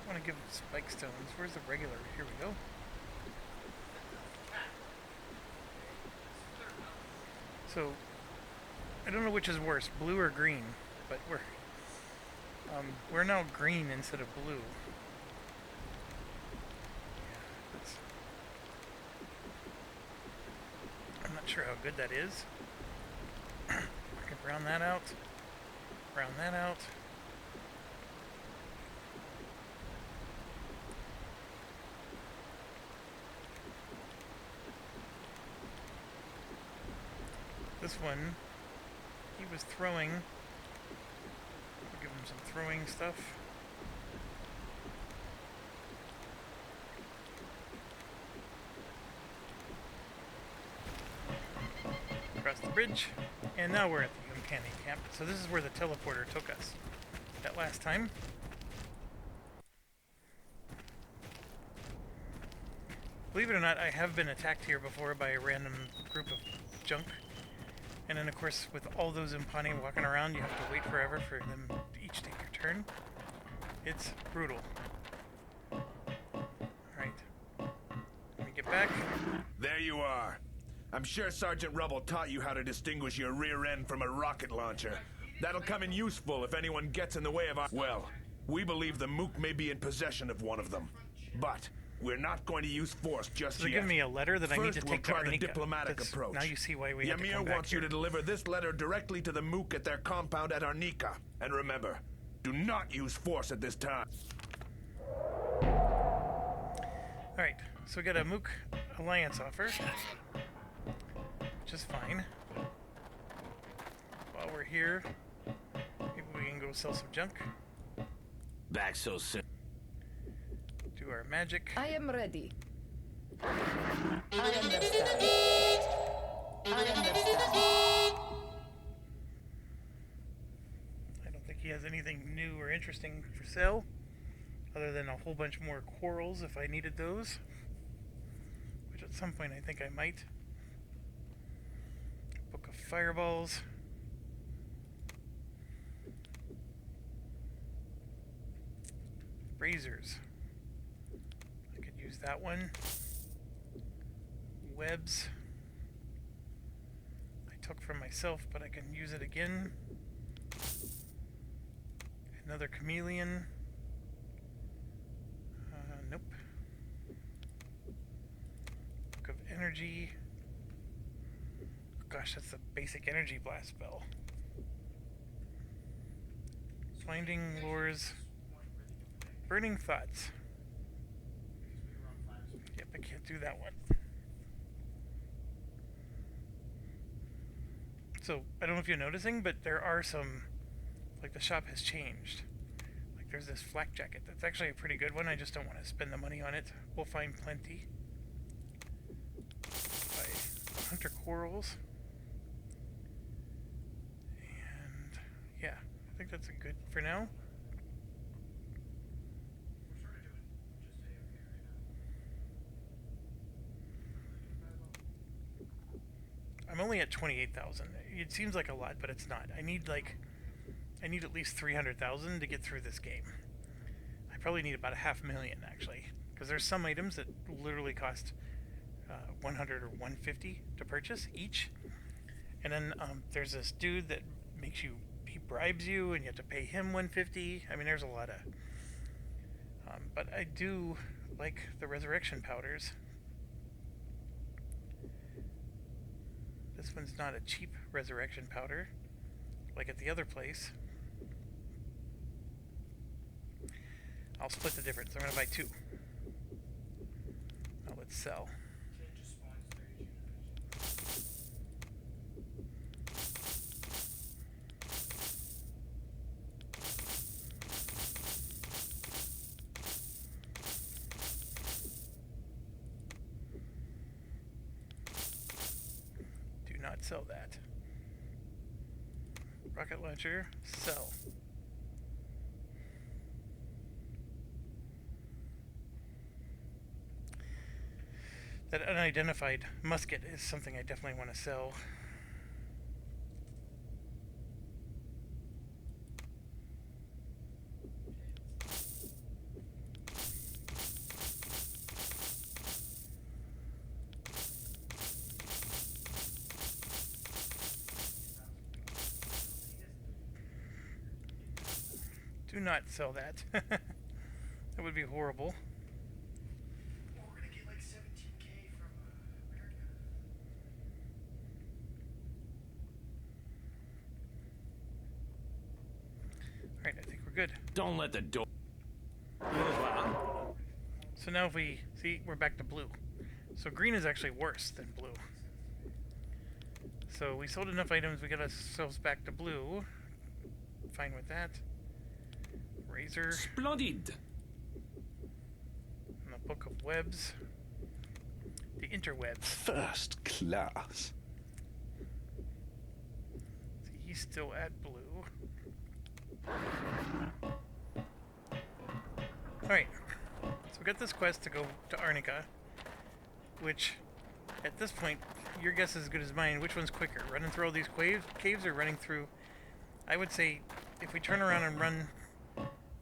I want to give spike stones. Where's the regular? Here we go. So I don't know which is worse, blue or green, but we're now green instead of blue. I'm not sure how good that is. I can brown that out. Brown that out. This one, he was throwing. We'll give him some throwing stuff. Across the bridge, and now we're at the Uncanny Camp. So this is where the teleporter took us that last time. Believe it or not, I have been attacked here before by a random group of junk. And then of course, with all those Impani walking around, you have to wait forever for them to each take their turn. It's brutal. Alright. Let me get back. There you are. I'm sure Sergeant Rubble taught you how to distinguish your rear end from a rocket launcher. That'll come in useful if anyone gets in the way of our... Well, we believe the Mook may be in possession of one of them. But We're not going to use force just So they're yet. giving me a letter that I need to First, take to we'll try the Arnica. diplomatic That's- approach. Now you see why we had to Ymir come back wants you here. to deliver this letter directly to the Mook at their compound at Arnica. And remember, do not use force at this time. Alright, so we got a Mook Alliance offer, which is fine. While we're here, maybe we can go sell some junk, Back so soon. do our magic. I am ready. I understand. I understand. I don't think he has anything new or interesting for sale, other than a whole bunch more quarrels if I needed those, which at some point I think I might. Book of Fireballs. Razors. I could use that one. Webs. I took from myself, but I can use it again. Another chameleon. Nope. Book of Energy. Gosh, that's the basic energy blast spell. Blinding Lures. Burning Thoughts. Yep, I can't do that one. So, I don't know if you're noticing, but there are some, like the shop has changed. Like there's this flak jacket that's actually a pretty good one. I just don't want to spend the money on it. We'll find plenty. Buy Hunter Corals. And yeah, I think that's a good for now. I'm only at 28,000. It seems like a lot, but it's not. I need at least 300,000 to get through this game. I probably need about 500,000 actually, because there's some items that literally cost 100 or 150 to purchase each, and then there's this dude that he bribes you, and you have to pay him 150. I mean, there's a lot of. But I do like the resurrection powders. This one's not a cheap resurrection powder, like at the other place. I'll split the difference. I'm going to buy 2. Now let's sell. Do not sell that. Rocket launcher, sell. That unidentified musket is something I definitely want to sell. Do not sell that. That would be horrible. We're gonna get like 17K from America. Alright, I think we're good. Don't let the door. So now if we see, we're back to blue. So green is actually worse than blue. So we sold enough items, we got ourselves back to blue. Fine with that. Razor. Splendid. And the Book of Webs. The interwebs. First class. See, he's still at blue. Alright. So we got this quest to go to Arnica, which, at this point, your guess is as good as mine. Which one's quicker? Running through all these caves or running through... I would say, if we turn around and run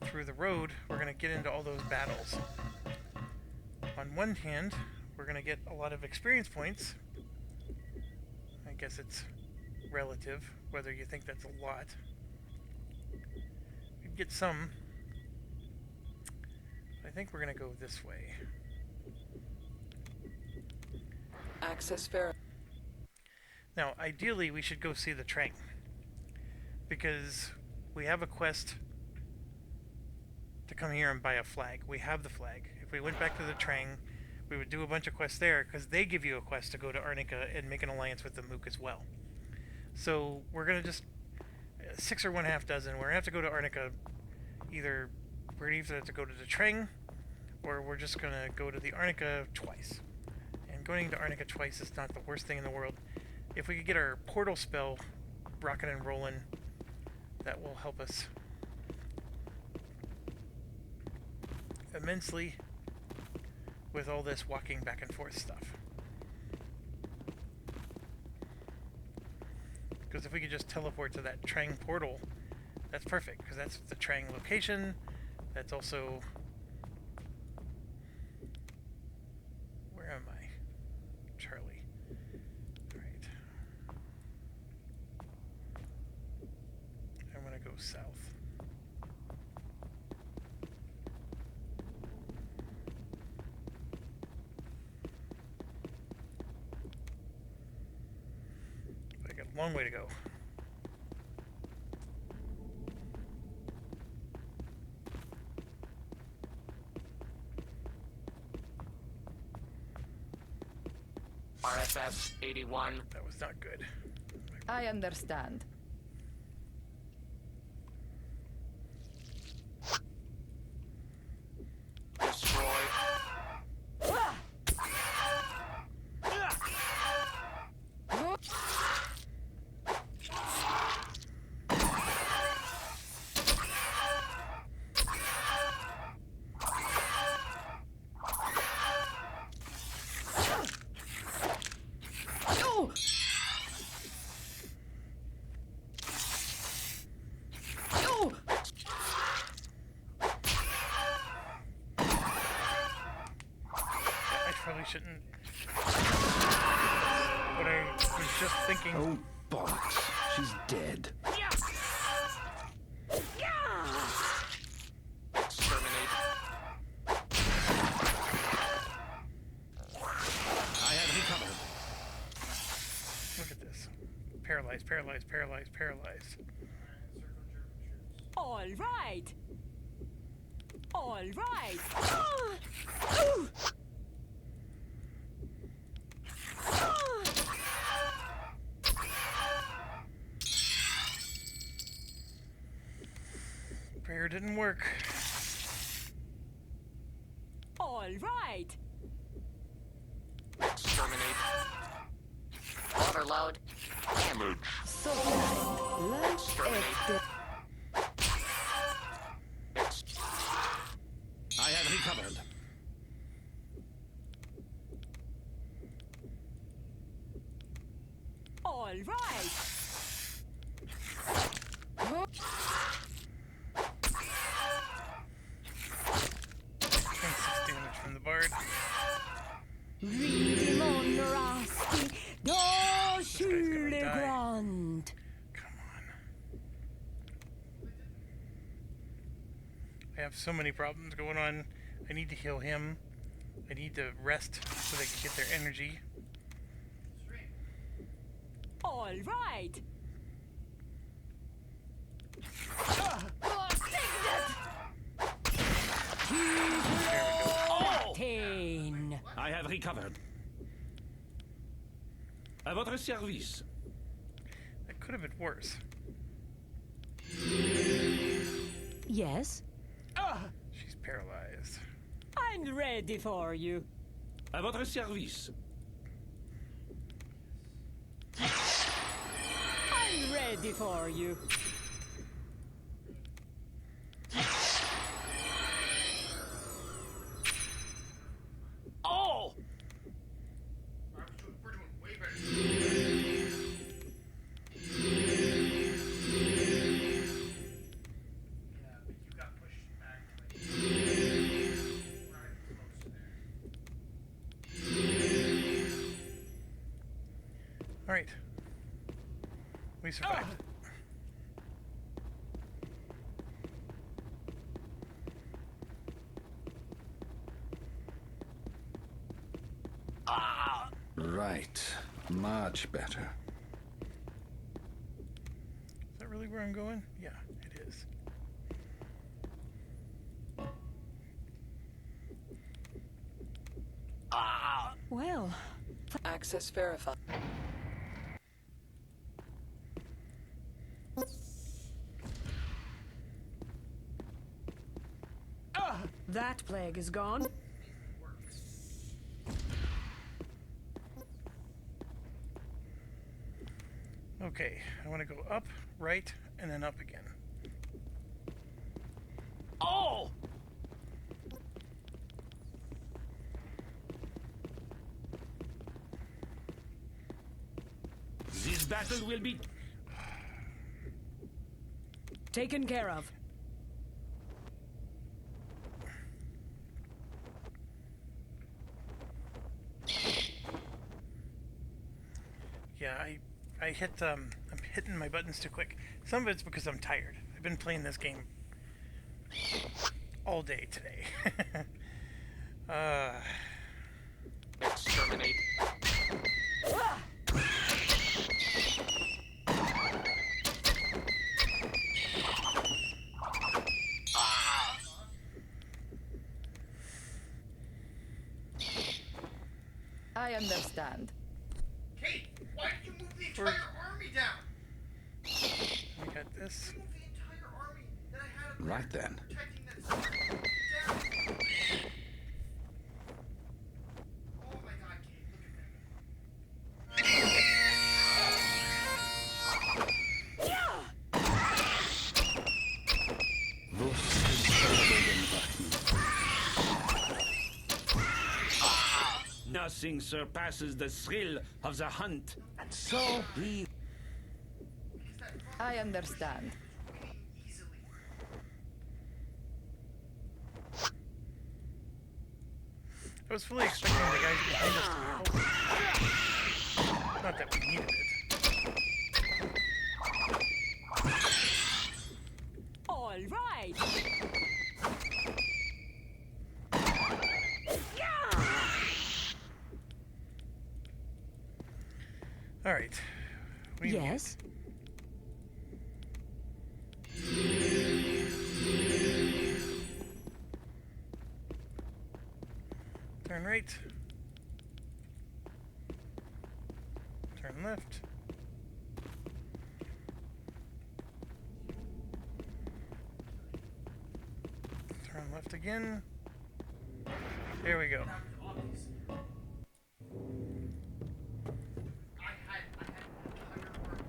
through the road, we're going to get into all those battles. On one hand, we're going to get a lot of experience points. I guess it's relative, whether you think that's a lot. We'd get some. I think we're going to go this way. Access fair. Now, ideally, we should go see the train. Because we have a quest to come here and buy a flag. We have the flag. If we went back to the train, we would do a bunch of quests there, because they give you a quest to go to Arnica and make an alliance with the Mook as well. So, we're going to just... 6 or 1/2 dozen. We're going to have to go to Arnica. We're going to either have to go to the train, or we're just going to go to the Arnica twice. And going to Arnica twice is not the worst thing in the world. If we could get our portal spell rocking and rolling, that will help us immensely with all this walking back and forth stuff. Because if we could just teleport to that Trang portal, that's perfect, because that's the Trang location. That's also... Where am I? Charlie. Alright. I'm gonna go south. I got a long way to go. RFS 81. That was not good. I understand. Destroy. Probably shouldn't. But I was just thinking. Oh, bollocks. She's dead. Exterminate. I have recovered. Look at this. Paralyzed, paralyzed, paralyzed, paralyzed. All right. All right. Prayer didn't work. All right. Exterminate. Overload. Damage. So kind. Lunch Exterminate. I have recovered. All right. 26 damage from the bard. Rimonrasti. Do Schulegrand. Come on. I have so many problems going on. I need to heal him. I need to rest so they can get their energy. All right. Octane. I have recovered. À votre service. That could have been worse. Yes, She's paralyzed. I'm ready for you. À votre service. I'm ready for you. Oh! We're doing way better. Yeah, but you got pushed back like right close to there. Alright. We survived. Right. Much better. Is that really where I'm going? Yeah, it is. Well, Access verified. that plague is gone. Okay, I want to go up, right, and then up again. Oh! This battle will be Taken care of. Yeah, I hit I'm hitting my buttons too quick. Some of it's because I'm tired. I've been playing this game all day today. Exterminate. I understand. Kate, why did you move the entire army down? I got this. You moved the entire army that I had up there Right then. protecting that sword down. Oh my god, Kate, look at that. nothing surpasses the thrill of the hunt. And so be. I understand. I was fully expecting the guys behind us to help. Not that we needed it. All right. All right. We Yes. Turn right. Turn left. Turn left again. There we go. I had an entire army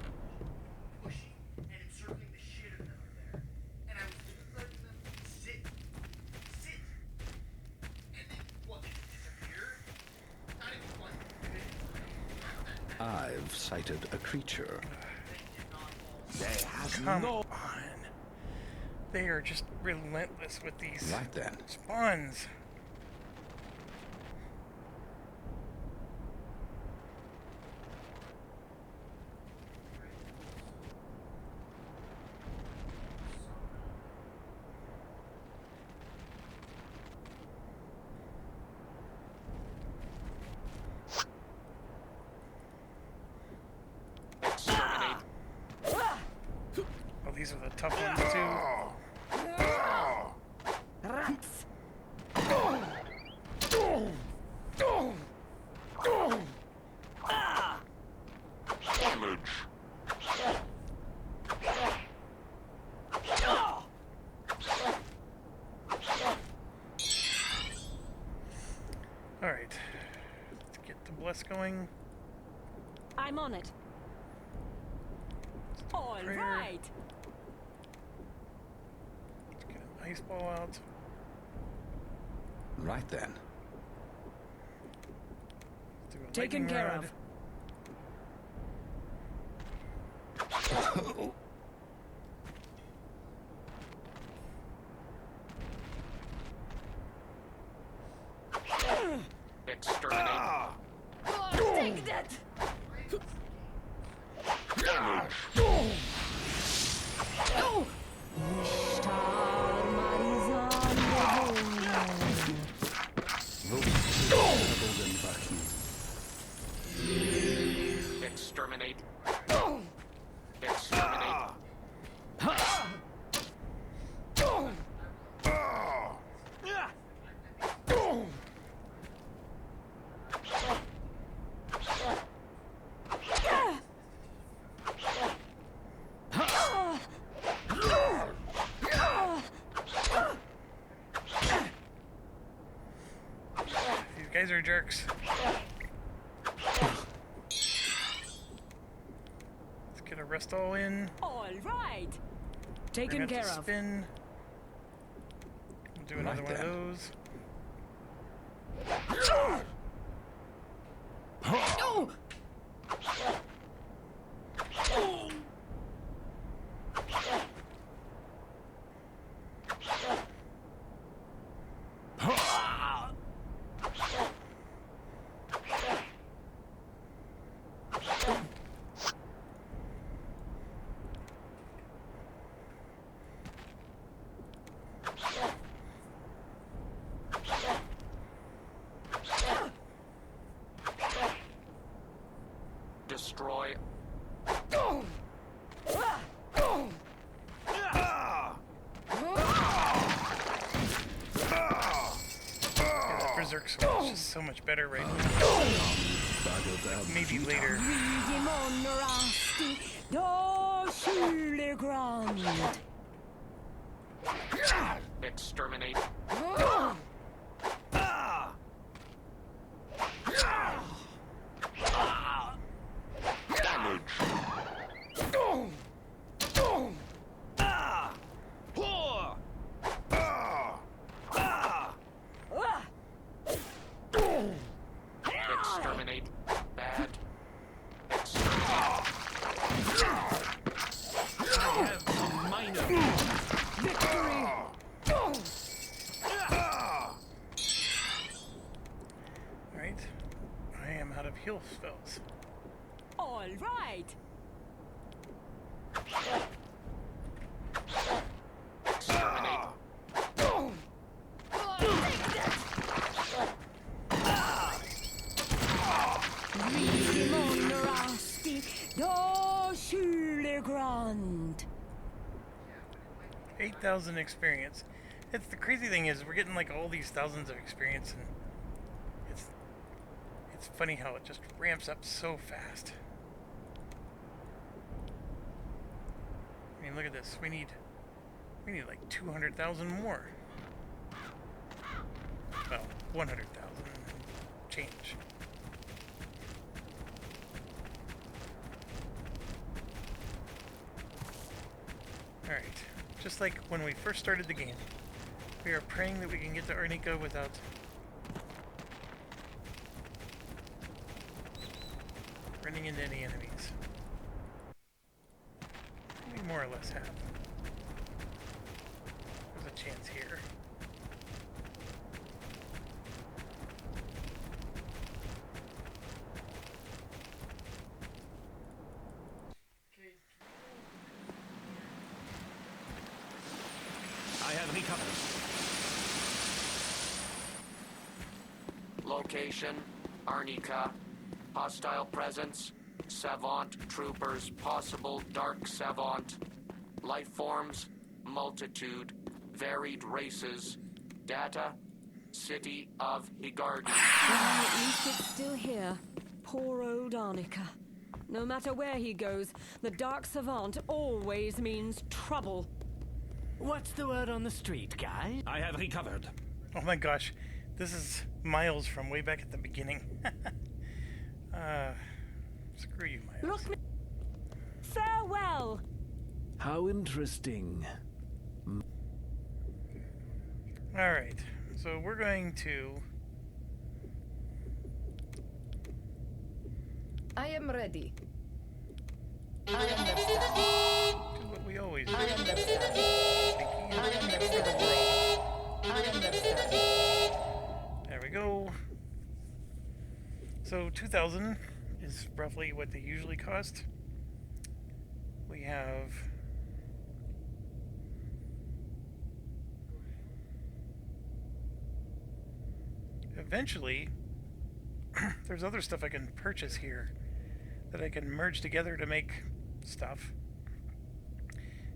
pushing and encircling the shit of them up there. And I was letting them sit. And then, what, they disappear? Not even one good. I've sighted a creature. Come on. They are just relentless with these Right then. spawns. Exterminate. Oh, these are the tough ones too. Rats! All right. Let's get the bless going. I'm on it. All Prayer. right. Let's get an ice ball out. Right then. Let's do a Taken lightning care rod. of. Exterminate. Oh, take that! Oh! Star Marizan Golden Wachen. Exterminate. Exterminate. These guys are jerks. Let's get a rest all in. All right. We're Taken gonna have care to of. spin. We'll do another Right one of then. those. Destroy. Yeah, that Berserk sword is just so much better right now. Maybe later. Demonrasti, då Schulegrand. Exterminate. Exterminate. Bad. Exterminate. I have some minor. Alright. I am out of heal spells. All right. Exterminate. Demonrasti, då Schulegrand. 8,000 experience. It's the crazy thing is we're getting like all these thousands of experience, and it's funny how it just ramps up so fast. I mean, look at this. We need like 200,000 more. Well, 100,000 change. Alright, just like when we first started the game, we are praying that we can get to Arnica without running into any enemies. We more or less have. There's a chance here. I have recovered. Location. Arnica. Hostile presence. Savant troopers. Possible dark savant. Life forms. Multitude. Varied races. Data. City of Higardi. At least it's still here. Poor old Arnica. No matter where he goes, the Dark Savant always means trouble. What's the word on the street, guys? I have recovered. Oh my gosh, this is Miles from way back at the beginning. Screw you, Miles. Look, farewell. How interesting. Alright, so we're going to... I am ready. I understand. do what we always do. I understand. Thinking I of the understand. world. I understand. There we go. So 2,000 is roughly what they usually cost. We have... Eventually, there's other stuff I can purchase here that I can merge together to make stuff.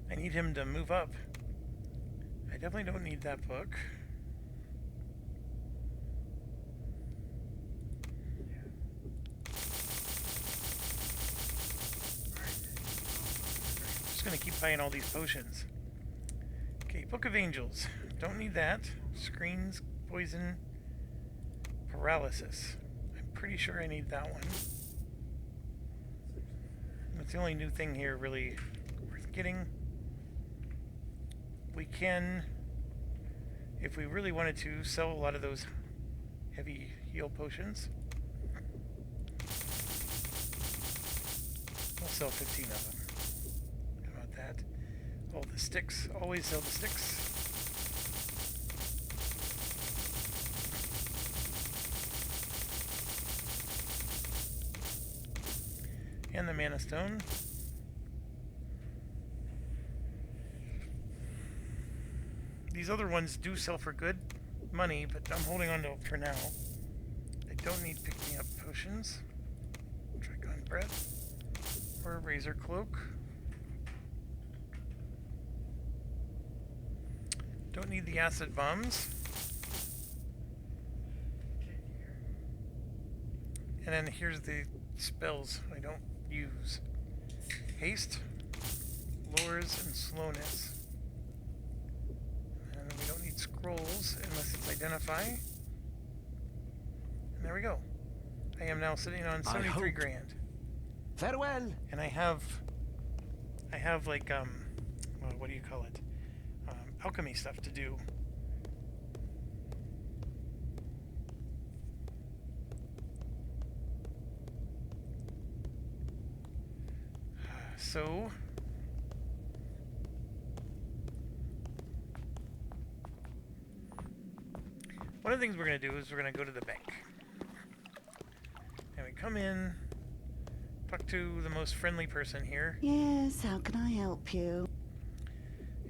I need him to move up. I definitely don't need that book. Just gonna keep buying all these potions. Okay, Book of Angels. Don't need that. Screens, poison, paralysis. I'm pretty sure I need that one. That's the only new thing here really worth getting. We can, if we really wanted to, sell a lot of those heavy heal potions. I'll sell 15 of them. How about that? All the sticks. Always sell the sticks. And the mana stone. These other ones do sell for good money, but I'm holding on to them for now. I don't need pick-me-up potions. Dragon Breath. Or a Razor Cloak. Don't need the acid bombs. And then here's the spells I don't use. Haste, Lures, and Slowness. And we don't need scrolls unless it's Identify. And there we go. I am now sitting on 73 grand. Farewell. And I have like, well, what do you call it? Alchemy stuff to do. So, one of the things we're going to do is we're going to go to the bank. And we come in, talk to the most friendly person here. Yes, how can I help you?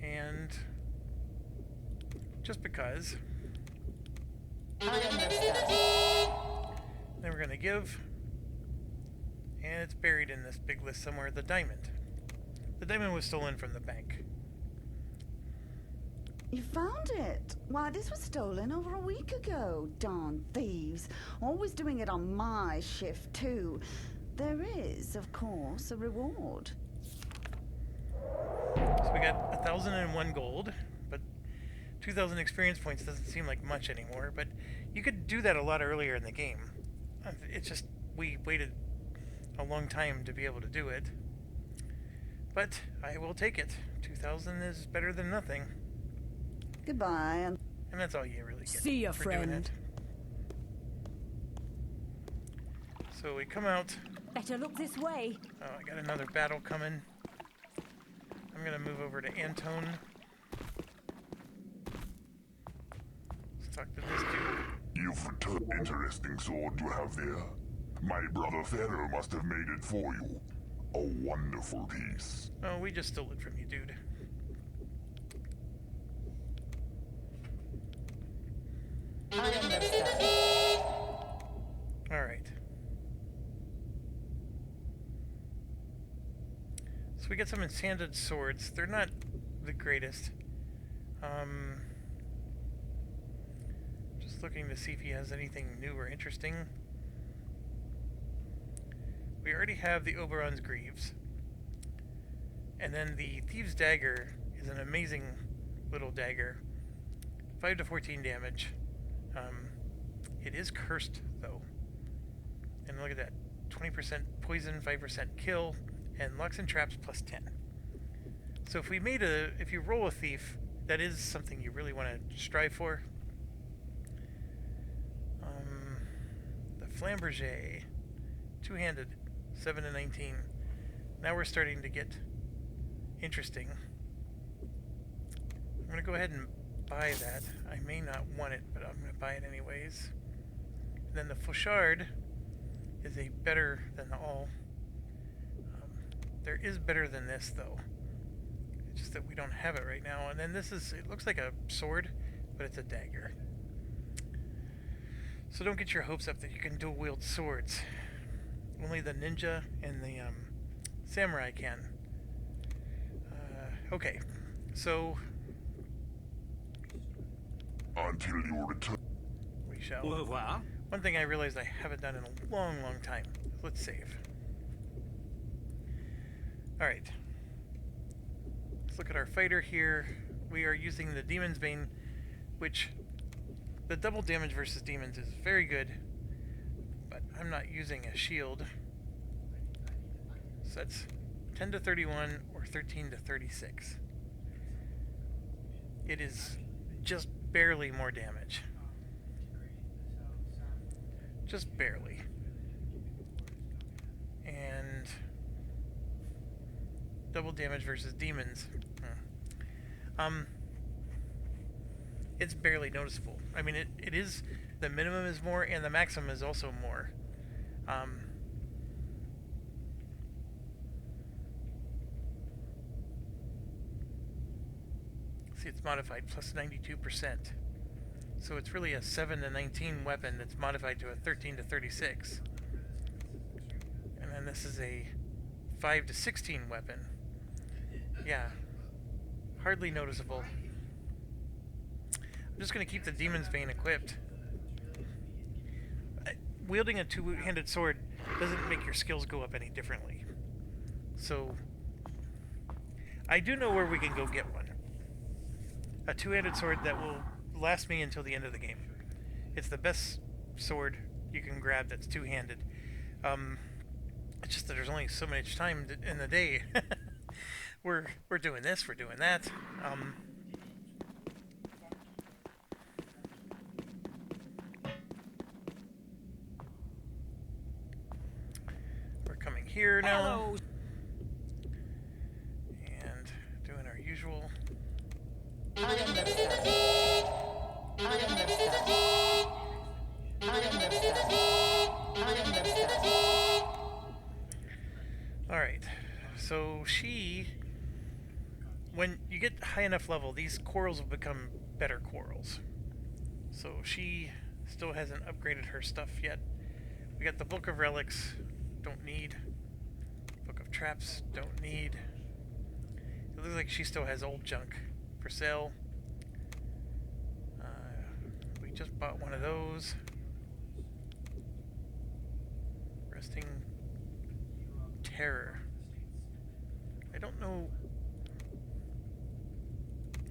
And just because. I understand. Then we're going to give. And it's buried in this big list somewhere, the diamond. The diamond was stolen from the bank. You found it? Why, this was stolen over a week ago. Darn thieves. Always doing it on my shift, too. There is, of course, a reward. So we got 1,001 gold, but 2,000 experience points doesn't seem like much anymore, but you could do that a lot earlier in the game. It's just, we waited a long time to be able to do it. But I will take it. 2,000 is better than nothing. Goodbye. And that's all you really get. See ya, for doing friend. it. So we come out. Better look this way. Oh, I got another battle coming. I'm gonna move over to Antone. Let's talk to this dude. You've interesting sword you have there. My brother Pharaoh must have made it for you. A wonderful piece. Oh, we just stole it from you, dude. I understand. Alright. So we get some enchanted swords. They're not the greatest. Just looking to see if he has anything new or interesting. We already have the Oberon's Greaves. And then the Thieves' Dagger is an amazing little dagger. 5 to 14 damage. It is cursed, though. And look at that. 20% poison, 5% kill, and locks and traps plus 10. So if we made if you roll a thief, that is something you really want to strive for. The Flamberger. Two-handed. 7 to 19. Now we're starting to get interesting. I'm going to go ahead and buy that. I may not want it, but I'm going to buy it anyways. And then the Fauchard is a better than all. There is better than this, though. It's just that we don't have it right now. And then this is, it looks like a sword, but it's a dagger. So don't get your hopes up that you can dual wield swords. only the ninja and the samurai can. Okay, so Until you return. we shall. Au revoir. One thing I realized I haven't done in a long, long time. Let's save. Alright. Let's look at our fighter here. We are using the Demon's Bane, which the double damage versus demons is very good, but I'm not using a shield. So that's 10 to 31 or 13 to 36. It is just barely more damage. Just barely. And double damage versus demons. It's barely noticeable. I mean, it is, the minimum is more and the maximum is also more. See, it's modified plus 92%. So it's really a 7 to 19 weapon that's modified to a 13 to 36. And then this is a 5 to 16 weapon. Yeah. Hardly noticeable. I'm just going to keep the Demon's Bane equipped. Wielding a two-handed sword doesn't make your skills go up any differently. So, I do know where we can go get one. A two-handed sword that will last me until the end of the game. It's the best sword you can grab that's two-handed. It's just that there's only so much time in the day. we're doing this, we're doing that. We're coming here now. Hello. And doing our usual. I understand. I understand. I understand. I understand. Alright, so when you get high enough level, these corals will become better corals. So she still hasn't upgraded her stuff yet. We got the Book of Relics, don't need. Book of Traps, don't need. It looks like she still has old junk for sale. We just bought one of those. Resting Terror. I don't know.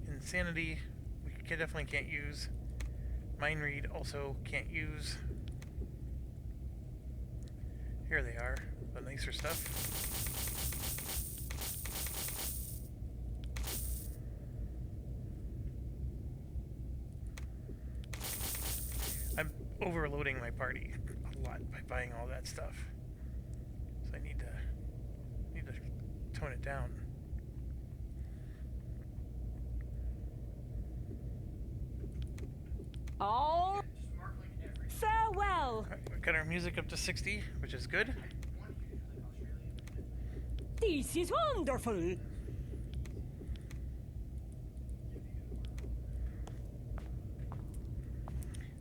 Insanity, we definitely can't use. Mind Read also can't use. Here they are, the nicer stuff. I'm overloading my party a lot by buying all that stuff. So I need to tone it down. All farewell. Right, we got our music up to 60, which is good. This is wonderful.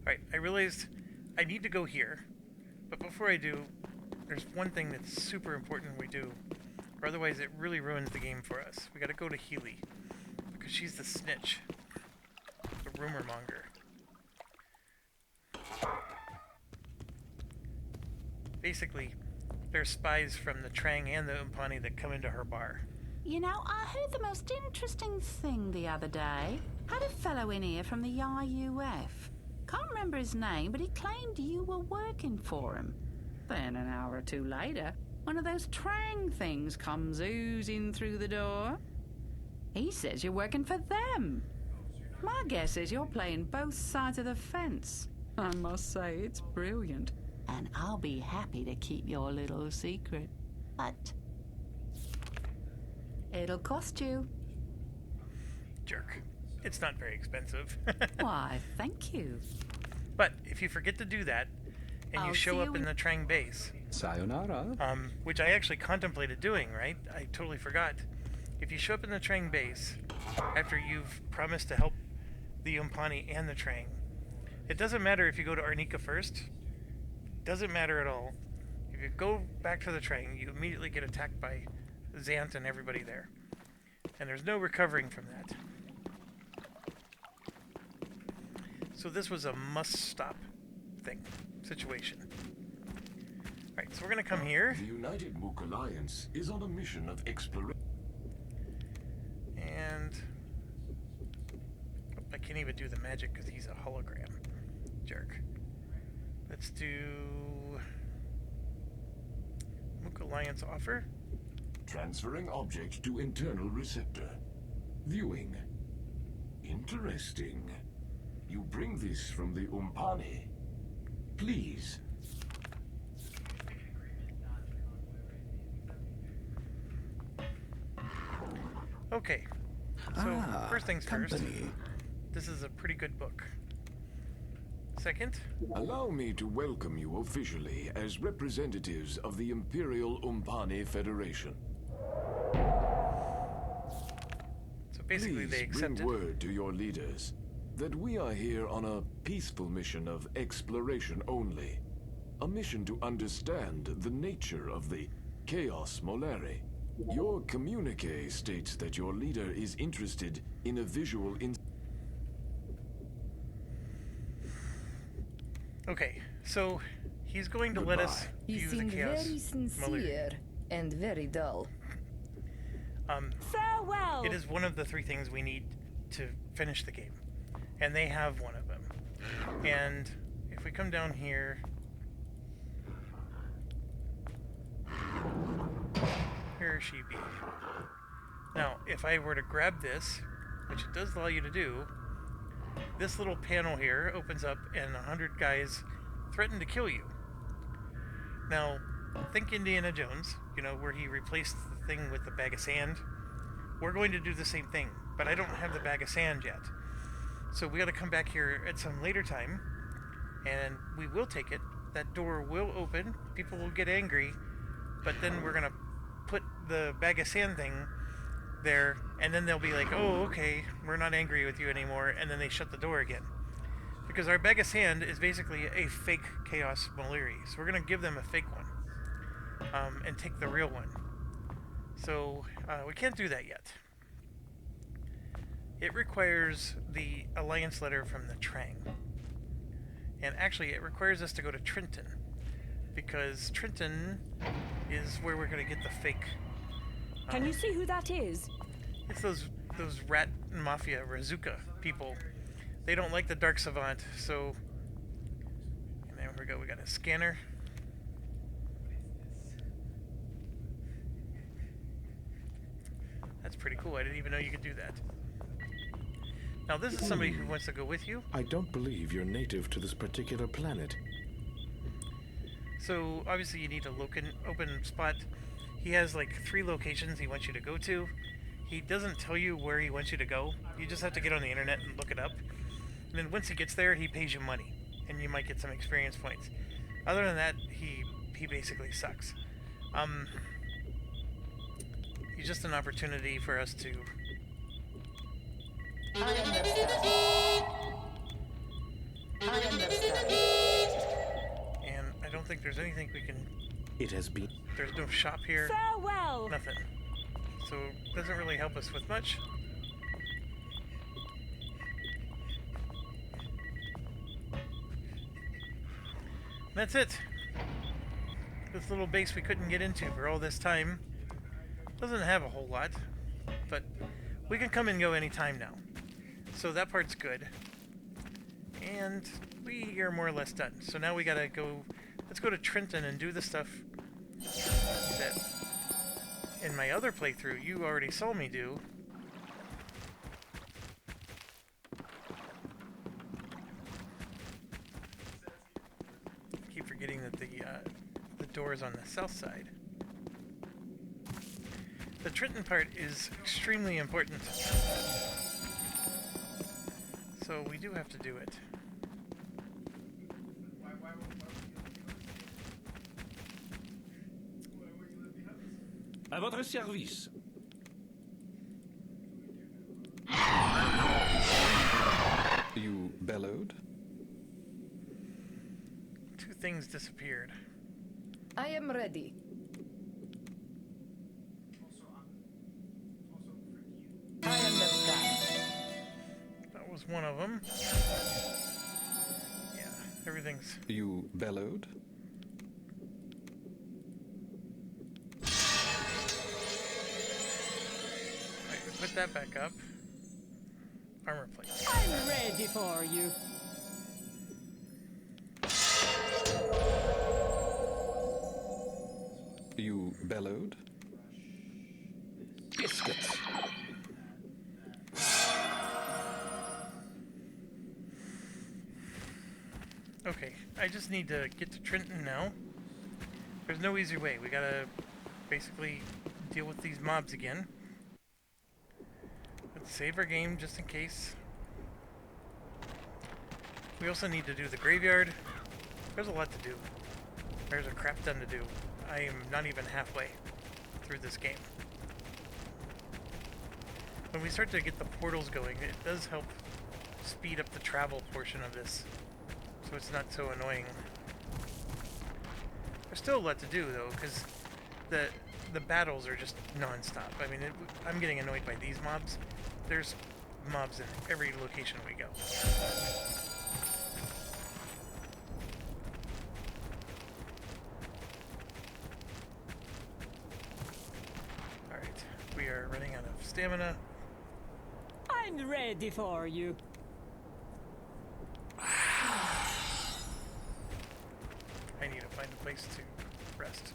Alright, I realized I need to go here, but before I do, there's one thing that's super important we do, or otherwise it really ruins the game for us. We gotta go to Healy, because she's the snitch, the rumor monger. Basically, there's spies from the Trang and the Umpani that come into her bar. You know, I heard the most interesting thing the other day. Had a fellow in here from the IUF. Can't remember his name, but he claimed you were working for him. Then an hour or two later, one of those Trang things comes oozing through the door. He says you're working for them. My guess is you're playing both sides of the fence. I must say, it's brilliant. And I'll be happy to keep your little secret. But it'll cost you. Jerk. It's not very expensive. Why, thank you. But if you forget to do that, and you I'll show see up you in the Trang base, Sayonara. which I actually contemplated doing, right? I totally forgot. If you show up in the Trang base, after you've promised to help the Umpani and the Trang, it doesn't matter if you go to Arnika first. Doesn't matter at all. If you go back to the train, you immediately get attacked by Zant and everybody there. And there's no recovering from that. So this was a must-stop situation. Alright, so we're gonna come here. The United Mook Alliance is on a mission of exploration. And... oh, I can't even do the magic because he's a hologram. Jerk. Let's do... Mook Alliance offer. Transferring object to internal receptor. Viewing. Interesting. You bring this from the Umpani. Please. Okay. So, first things first. company. This is a pretty good book. Second, Allow me to welcome you officially as representatives of the Imperial Umpani Federation. so basically Please they accepted. bring word to your leaders that we are here on a peaceful mission of exploration only. A mission to understand the nature of the Chaos Moleri. Your communique states that your leader is interested in a visual Okay, so he's going to let us You view the seem chaos. very sincere and very dull. Farewell! It is one of the 3 things we need to finish the game. And they have one of them. And if we come down here... here she be. Now, if I were to grab this, which it does allow you to do, this little panel here opens up and 100 guys threaten to kill you. Now, think Indiana Jones, you know, where he replaced the thing with the bag of sand. We're going to do the same thing, but I don't have the bag of sand yet. So we got to come back here at some later time, and we will take it. That door will open, people will get angry, but then we're going to put the bag of sand thing there, and then they'll be like, oh, okay, we're not angry with you anymore, and then they shut the door again. Because our bag of sand is basically a fake Chaos Moleri, so we're going to give them a fake one, and take the real one. So, we can't do that yet. It requires the alliance letter from the Trang. And actually, it requires us to go to Trenton, because Trenton is where we're going to get the fake. Can you see who that is? It's those rat mafia Razuka people. They don't like the Dark Savant, so... and there we go, we got a scanner. That's pretty cool, I didn't even know you could do that. Now this is somebody who wants to go with you. I don't believe you're native to this particular planet. So obviously you need a open spot. He has like 3 locations he wants you to go to. He doesn't tell you where he wants you to go. You just have to get on the internet and look it up. And then once he gets there, he pays you money, and you might get some experience points. Other than that, he basically sucks. He's just an opportunity for us to... I understand. And I don't think there's anything we can... It has been... There's no shop here. Farewell! Nothing. So it doesn't really help us with much. That's it. This little base we couldn't get into for all this time doesn't have a whole lot, but we can come and go anytime now. So that part's good. And we are more or less done. So now we gotta go, let's go to Trenton and do the stuff that in my other playthrough you already saw me do. Keep forgetting that the door is on the south side. The Trenton part is extremely important. So we do have to do it. À votre service. You bellowed? 2 things disappeared. I am ready. I understand. That was one of them. Yeah, everything's... You bellowed? Right, we put that back up. Armor plate. I'm ready for you. You bellowed? Biscuits. Okay, I just need to get to Trenton now. There's no easy way. We gotta basically deal with these mobs again. Let's save our game just in case. We also need to do the graveyard. There's a lot to do. There's a crap ton to do. I am not even halfway through this game. When we start to get the portals going, it does help speed up the travel portion of this, so it's not so annoying. There's still a lot to do though, because the battles are just non-stop. I mean, I'm getting annoyed by these mobs. There's mobs in every location we go. Alright, we are running out of stamina. I'm ready for you. I need to find a place to rest.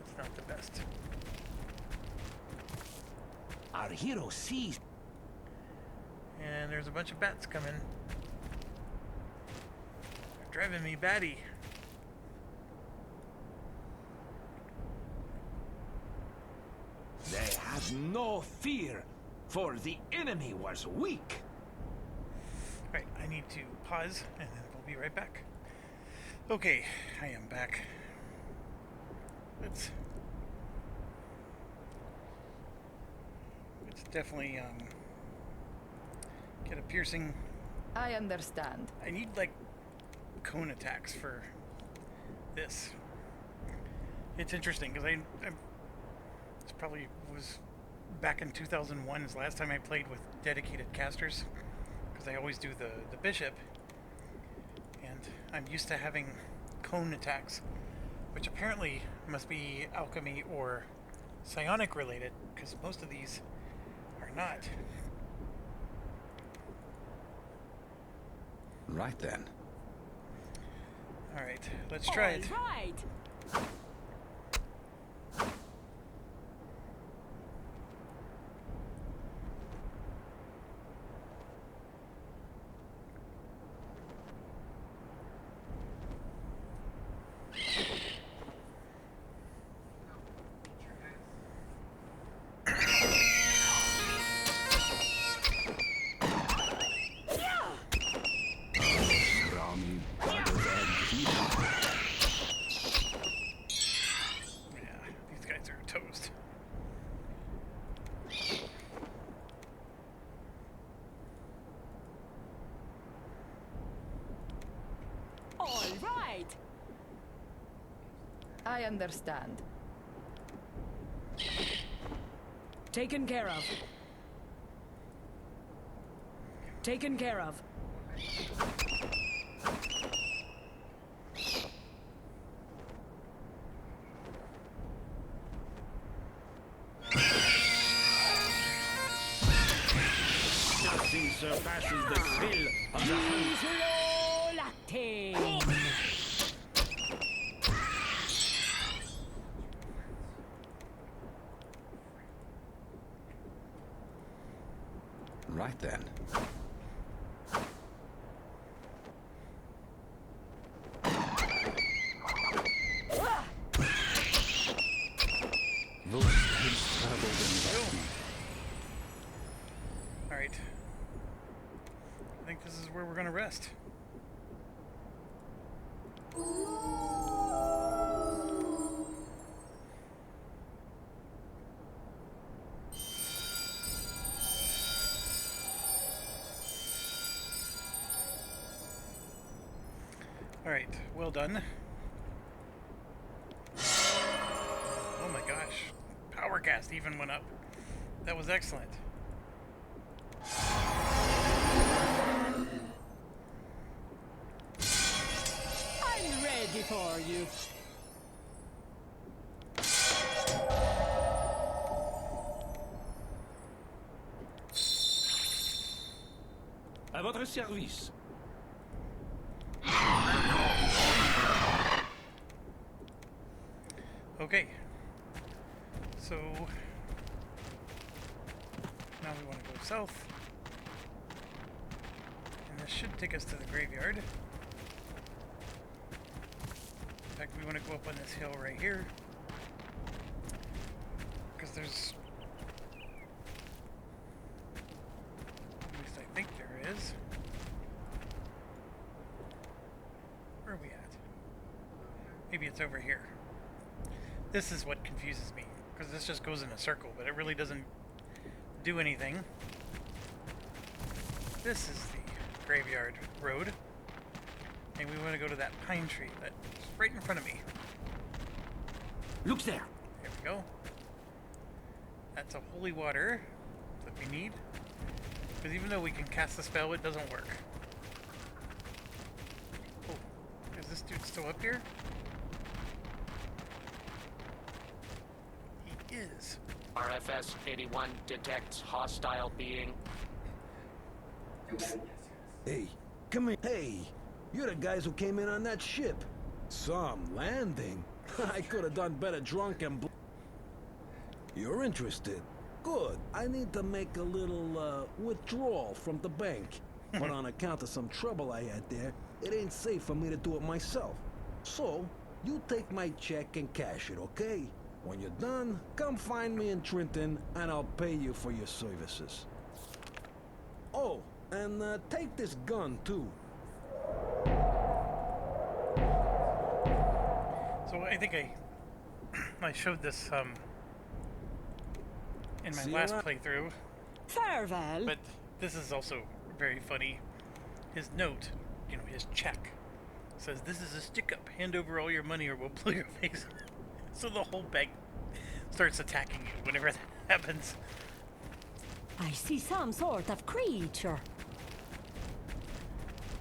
It's not the best. Our hero sees. And there's a bunch of bats coming. They're driving me batty. They had no fear, for the enemy was weak. Right, I need to pause, and then we'll be right back. Okay, I am back. Let's definitely get a piercing. I understand. I need like cone attacks for this. It's interesting because I this probably was back in 2001 is the last time I played with dedicated casters, because I always do the bishop, and I'm used to having cone attacks, which apparently must be alchemy or psionic related, because most of these are not. Right then. Alright, let's try it. Right. I understand. Taken care of. Taken care of. Nothing surpasses the thrill of the hunt. Right then. Those things traveled in Alright. I think this is where we're gonna rest. Alright, well done. gosh. Power cast even went up. That was excellent. I'm ready for you. À votre service. Okay. So now we want to go south. And this should take us to the graveyard. In fact, we want to go up on this hill right here. Because there's... at least I think there is. Where are we at? Maybe it's over here. This is what confuses me, because this just goes in a circle, but it really doesn't do anything. This is the graveyard road, and we want to go to that pine tree that's right in front of me. Look there. There we go. That's a holy water that we need, because even though we can cast the spell, it doesn't work. Oh, is this dude still up here? Is. RFS 81 detects hostile being. Hey, come here. Hey, you're the guys who came in on that ship. Some landing. I could have done better drunk and You're interested? Good. I need to make a little, withdrawal from the bank. But on account of some trouble I had there, it ain't safe for me to do it myself. So, you take my check and cash it, okay? When you're done, come find me in Trenton, and I'll pay you for your services. Oh, and take this gun, too. So I think I showed this in my last playthrough. Farewell. But this is also very funny. His note, you know, his check, says, "This is a stick-up. Hand over all your money or we'll blow your face." So the whole bank starts attacking you whenever that happens. I see some sort of creature.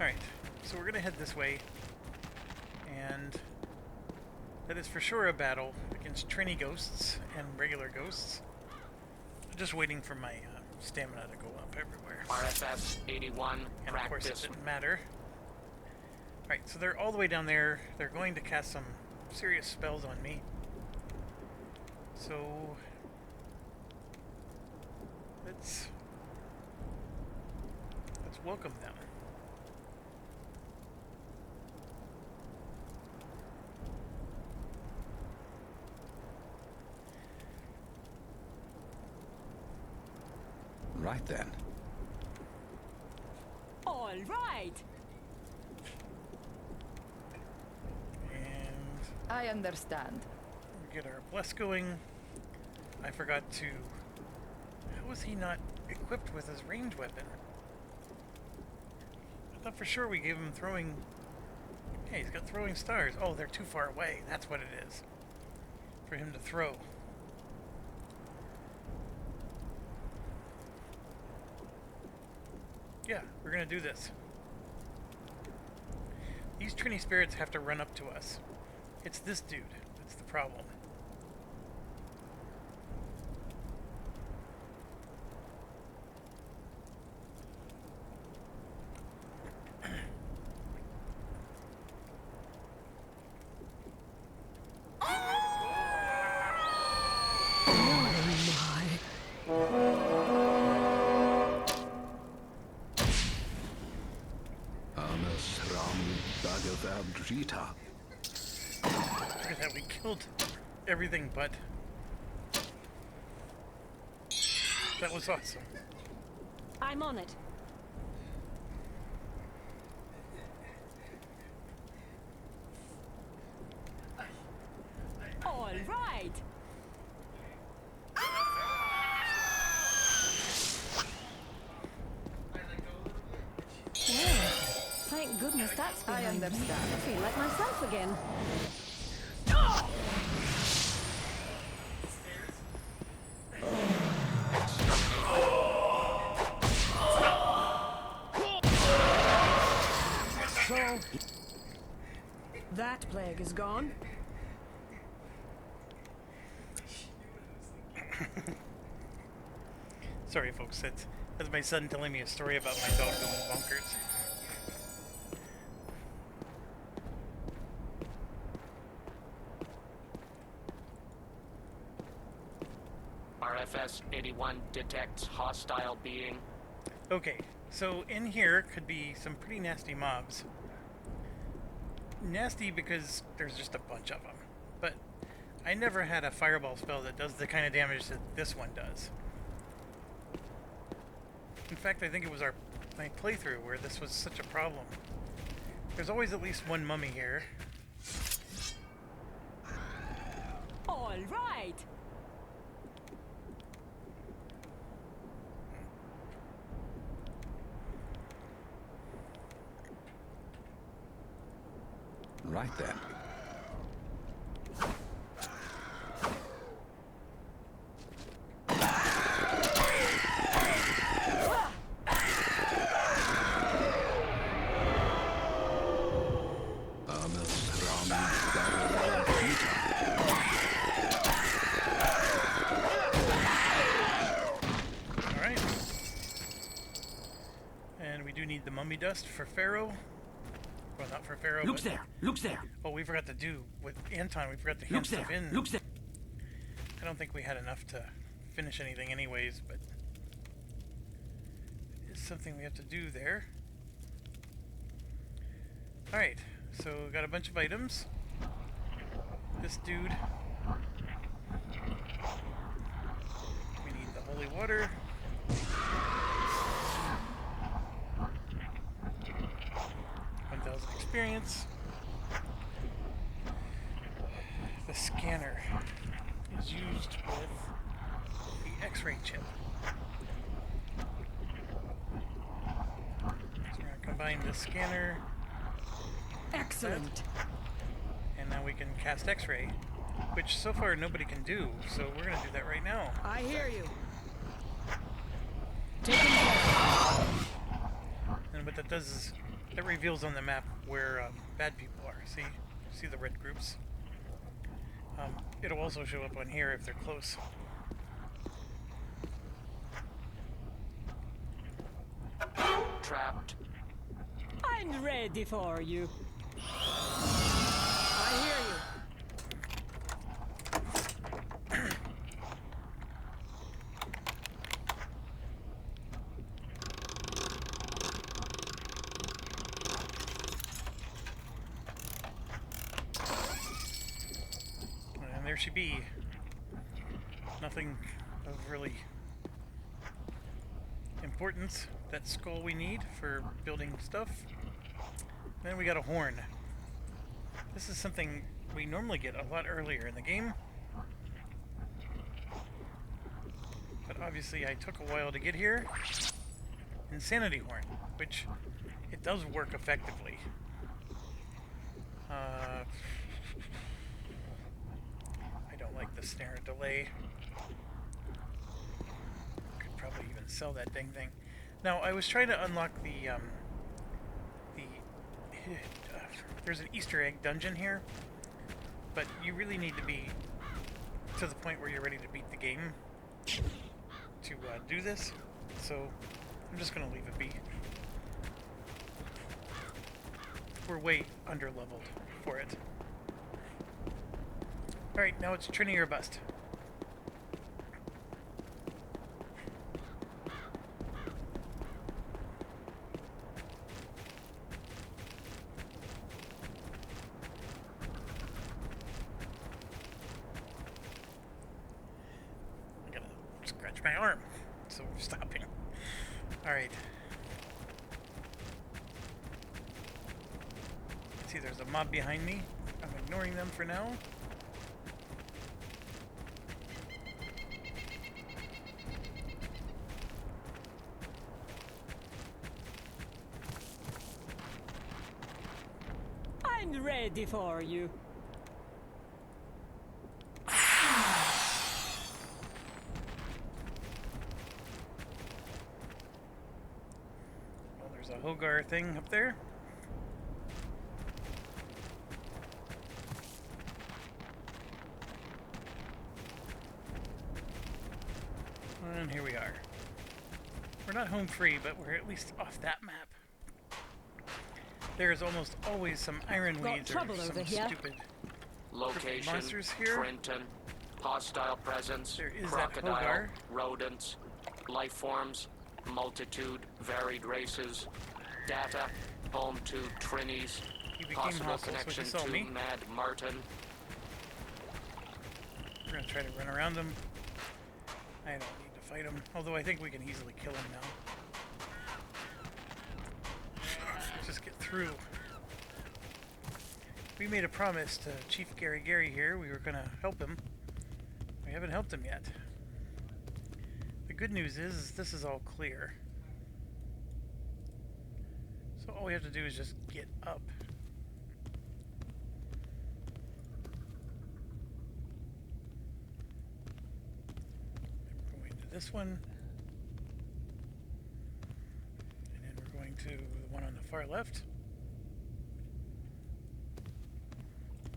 Alright, so we're gonna head this way. And that is for sure a battle against trainee ghosts and regular ghosts. I'm just waiting for my stamina to go up everywhere. RFS 81 and of course it didn't matter. Alright, so they're all the way down there. They're going to cast some serious spells on me. So let's welcome them. Right then. All right. And I understand. we get our bless going. I forgot to... How was he not equipped with his range weapon? I thought for sure we gave him throwing... Yeah, he's got throwing stars. Oh, they're too far away. That's what it is. For him to throw. Yeah, we're gonna do this. These Trini spirits have to run up to us. It's this dude that's the problem. Look at that, we killed everything but... That was awesome. I'm on it. All right. Yeah. Thank goodness that's behind I understand. me. I feel like myself again. So, That plague is gone. Sorry, folks. That's my son telling me a story about my dog going bonkers. RFS 81 detects hostile being. Okay, so in here could be some pretty nasty mobs. Nasty because there's just a bunch of them. But I never had a fireball spell that does the kind of damage that this one does. In fact, I think it was my playthrough where this was such a problem. There's always at least one mummy here. All right. Right then. Alright. And we do need the mummy dust for Pharaoh. Well, not for Pharaoh, Looks but... there. Looks there. Oh, we forgot to do with Anton. We forgot to hand Looks stuff there. in. Looks there. I don't think we had enough to finish anything anyways, but it's something we have to do there. Alright, so we got a bunch of items. This dude. We need the holy water. Experience. The scanner is used with the X-ray chip. So we're going to combine the scanner. Excellent. And now we can cast X-ray, which so far nobody can do. So we're going to do that right now. I hear you. And what that does is it reveals on the map where bad people are. See the red groups. It'll also show up on here if they're close. Trapped. I'm ready for you. I hear you. And there she be. Nothing of really importance. That skull we need for building stuff. Then we got a horn. This is something we normally get a lot earlier in the game. But obviously I took a while to get here. Insanity horn, which it does work effectively. I don't like the snare delay. Could probably even sell that dang thing. Now I was trying to unlock the there's an Easter egg dungeon here, but you really need to be to the point where you're ready to beat the game to do this. So I'm just gonna leave it be. We're way under leveled for it. Alright, now it's Trinity or bust. I'm gonna scratch my arm, so we're stopping. Alright. See, there's a mob behind me. I'm ignoring them for now. I'm ready for you. Well, there's a Hogar thing up there. And here we are. We're not home free, but we're at least off that map. There is almost always some iron weeds or some stupid Location, monsters here. Trenton. Hostile presence, There is crocodile, that Hogar. rodents, life forms, multitude, varied races, data, home to Trinis, possible connection to Mad Martin. We're gonna try to run around them. I don't need to fight him, although I think we can easily kill him now. Let's just get through. We made a promise to Chief Gary here. We were gonna help him. We haven't helped him yet. The good news is this is all clear. So all we have to do is just get up. We're going to this one. And then we're going to the one on the far left.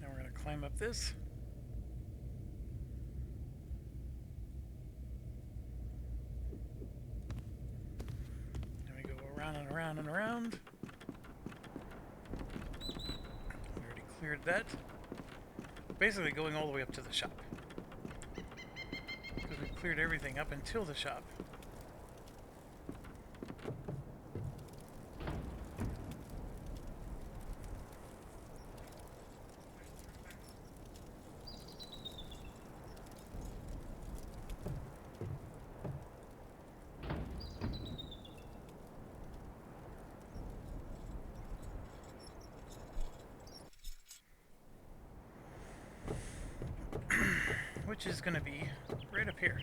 Now we're going to climb up this. Around and around and around. We already cleared that. Basically going all the way up to the shop. Because we cleared everything up until the shop. Which is going to be right up here.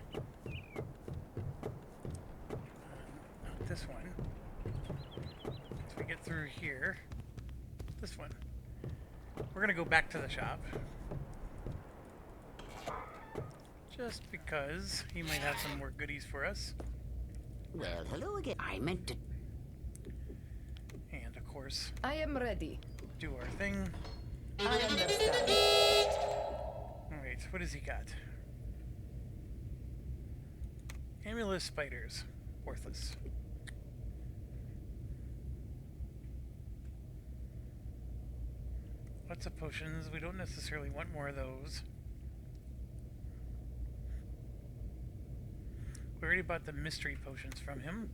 Not this one. Once we get through here, this one. We're going to go back to the shop. Just because he might have some more goodies for us. Well, hello again. I meant to... And, of course... I am ready. Do our thing. I understand. Alright, what has he got? Amulus spiders. Worthless. Lots of potions. We don't necessarily want more of those. We already bought the mystery potions from him.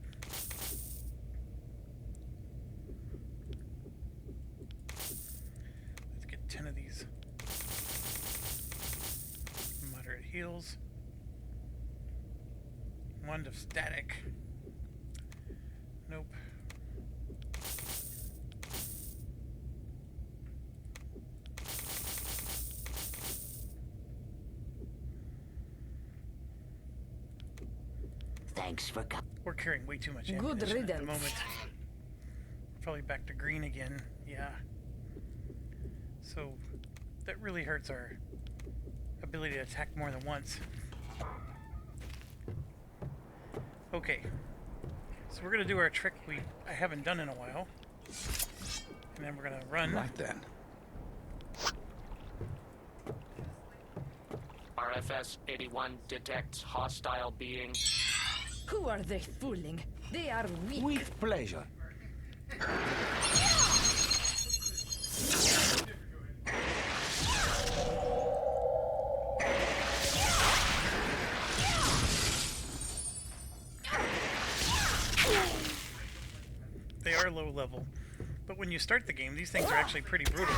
Let's get 10 of these. Moderate heals. Wand of static. Nope. Thanks for coming. We're carrying way too much Good ammunition at the riddance. moment. Probably back to green again. Yeah. So that really hurts our ability to attack more than once. Okay. So we're gonna do our trick I haven't done in a while. And then we're gonna run. Right then. RFS 81 detects hostile being. Who are they fooling? They are weak. With pleasure. They are low level. But when you start the game, these things are actually pretty brutal.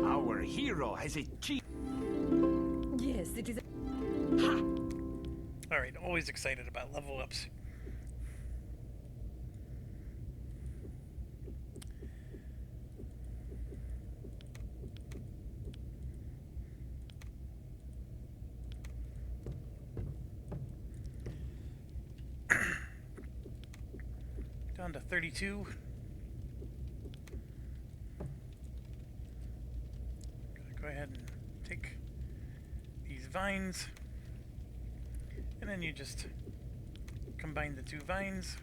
Our hero has a cheat. Yes, it is. Alright, always excited about level ups. Down to 32. Gonna go ahead and take these vines. And then you just combine the two vines,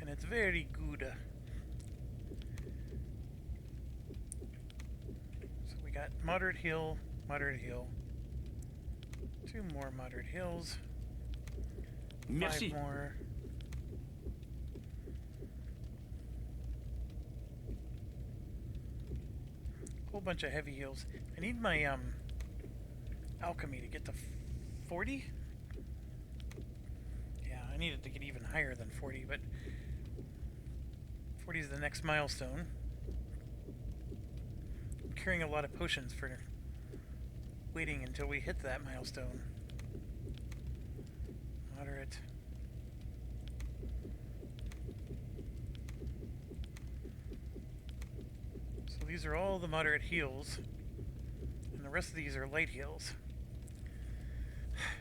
and it's very good. So we got moderate hill, two more moderate hills, Merci. 5 more. Whole bunch of heavy hills. I need my alchemy to get to 40. Yeah, I need it to get even higher than 40, but 40 is the next milestone. I'm carrying a lot of potions for waiting until we hit that milestone. Moderate. So these are all the moderate heals, and the rest of these are light heals.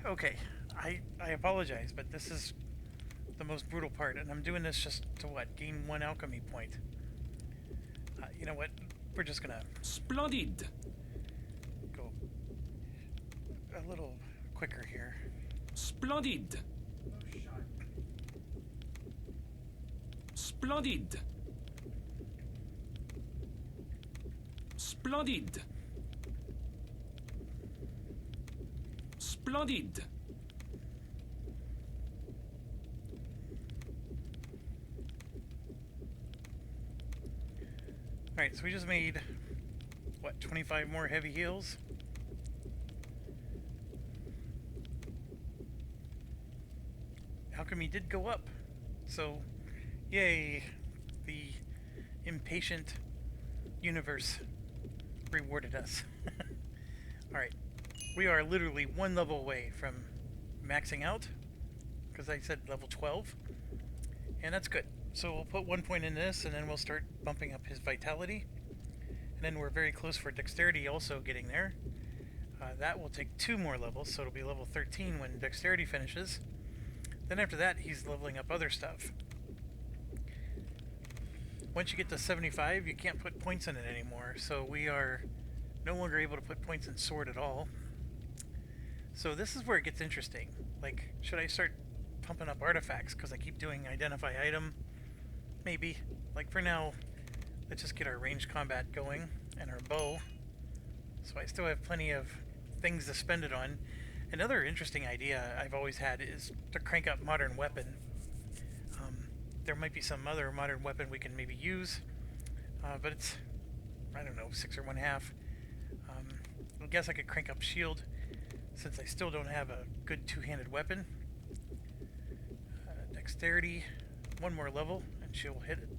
Okay, I apologize, but this is the most brutal part, and I'm doing this just to what? Gain 1 alchemy point. You know what? We're just gonna... Splendid! Go a little quicker here. Splendid! Splendid! Splendid! Splendid! Alright, so we just made, what, 25 more heavy heals? Alchemy did go up, so yay, the impatient universe rewarded us. Alright, we are literally 1 level away from maxing out, because I said level 12, and that's good. So we'll put 1 point in this, and then we'll start bumping up his vitality, and then we're very close for dexterity also getting there. That will take 2 more levels, so it'll be level 13 when dexterity finishes. Then after that, he's leveling up other stuff. Once you get to 75, you can't put points in it anymore, so we are no longer able to put points in sword at all. So this is where it gets interesting. Like, should I start pumping up artifacts because I keep doing identify item? Maybe. Like, for now, let's just get our ranged combat going and our bow. So I still have plenty of things to spend it on. Another interesting idea I've always had is to crank up modern weapon. There might be some other modern weapon we can maybe use, but it's, I don't know, 6 or 1/2. I guess I could crank up shield since I still don't have a good 2-handed weapon. Dexterity, 1 more level and she'll hit it.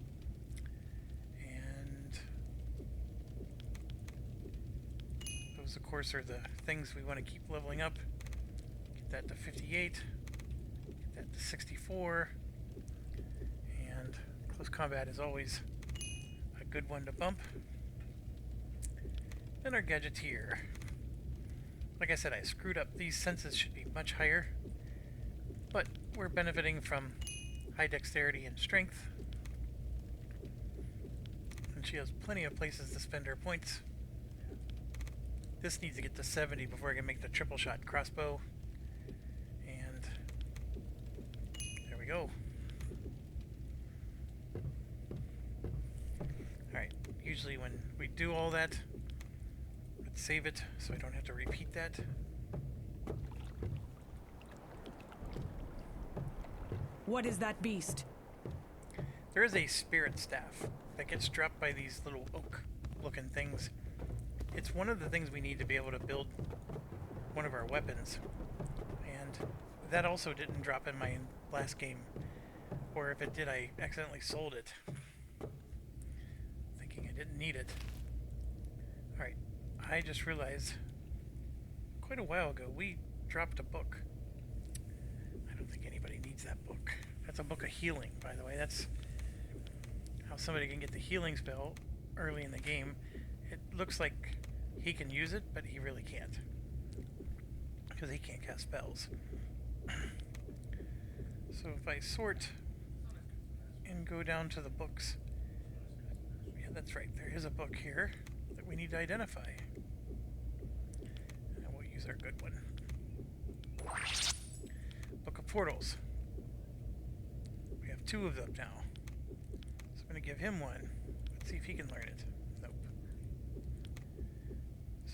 And those of course are the things we want to keep leveling up. Get that to 58, get that to 64, and close combat is always a good one to bump. Then our gadgeteer. Like I said, I screwed up. These senses should be much higher, but we're benefiting from high dexterity and strength, and she has plenty of places to spend her points. This needs to get to 70 before I can make the triple shot crossbow, and there we go. Alright, usually when we do all that, let's save it so I don't have to repeat that. What is that beast? There is a spirit staff that gets dropped by these little oak-looking things. It's one of the things we need to be able to build one of our weapons. And that also didn't drop in my last game. Or if it did, I accidentally sold it, thinking I didn't need it. Alright, I just realized quite a while ago we dropped a book. I don't think anybody needs that book. That's a book of healing, by the way. That's how somebody can get the healing spell early in the game. It looks like he can use it, but he really can't, because he can't cast spells. So if I sort and go down to the books, yeah, that's right, there is a book here that we need to identify. And we'll use our good one. portals. We have 2 of them now. So I'm going to give him one. Let's see if he can learn it. Nope.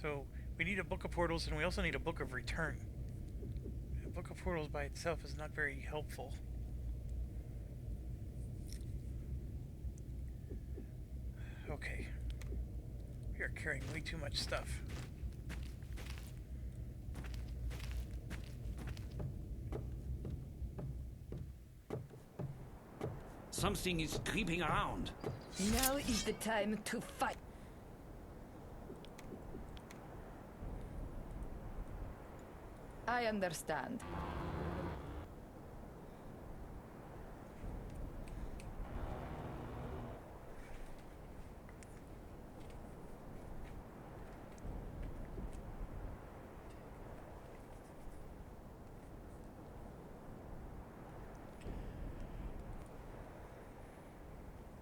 So we need a book of portals, and we also need a book of return. A book of portals by itself is not very helpful. Okay. We are carrying way too much stuff. Something is creeping around. Now is the time to fight. I understand.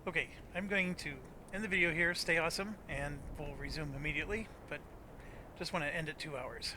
Okay, I'm going to end the video here. Stay awesome, and we'll resume immediately, but just want to end at 2 hours.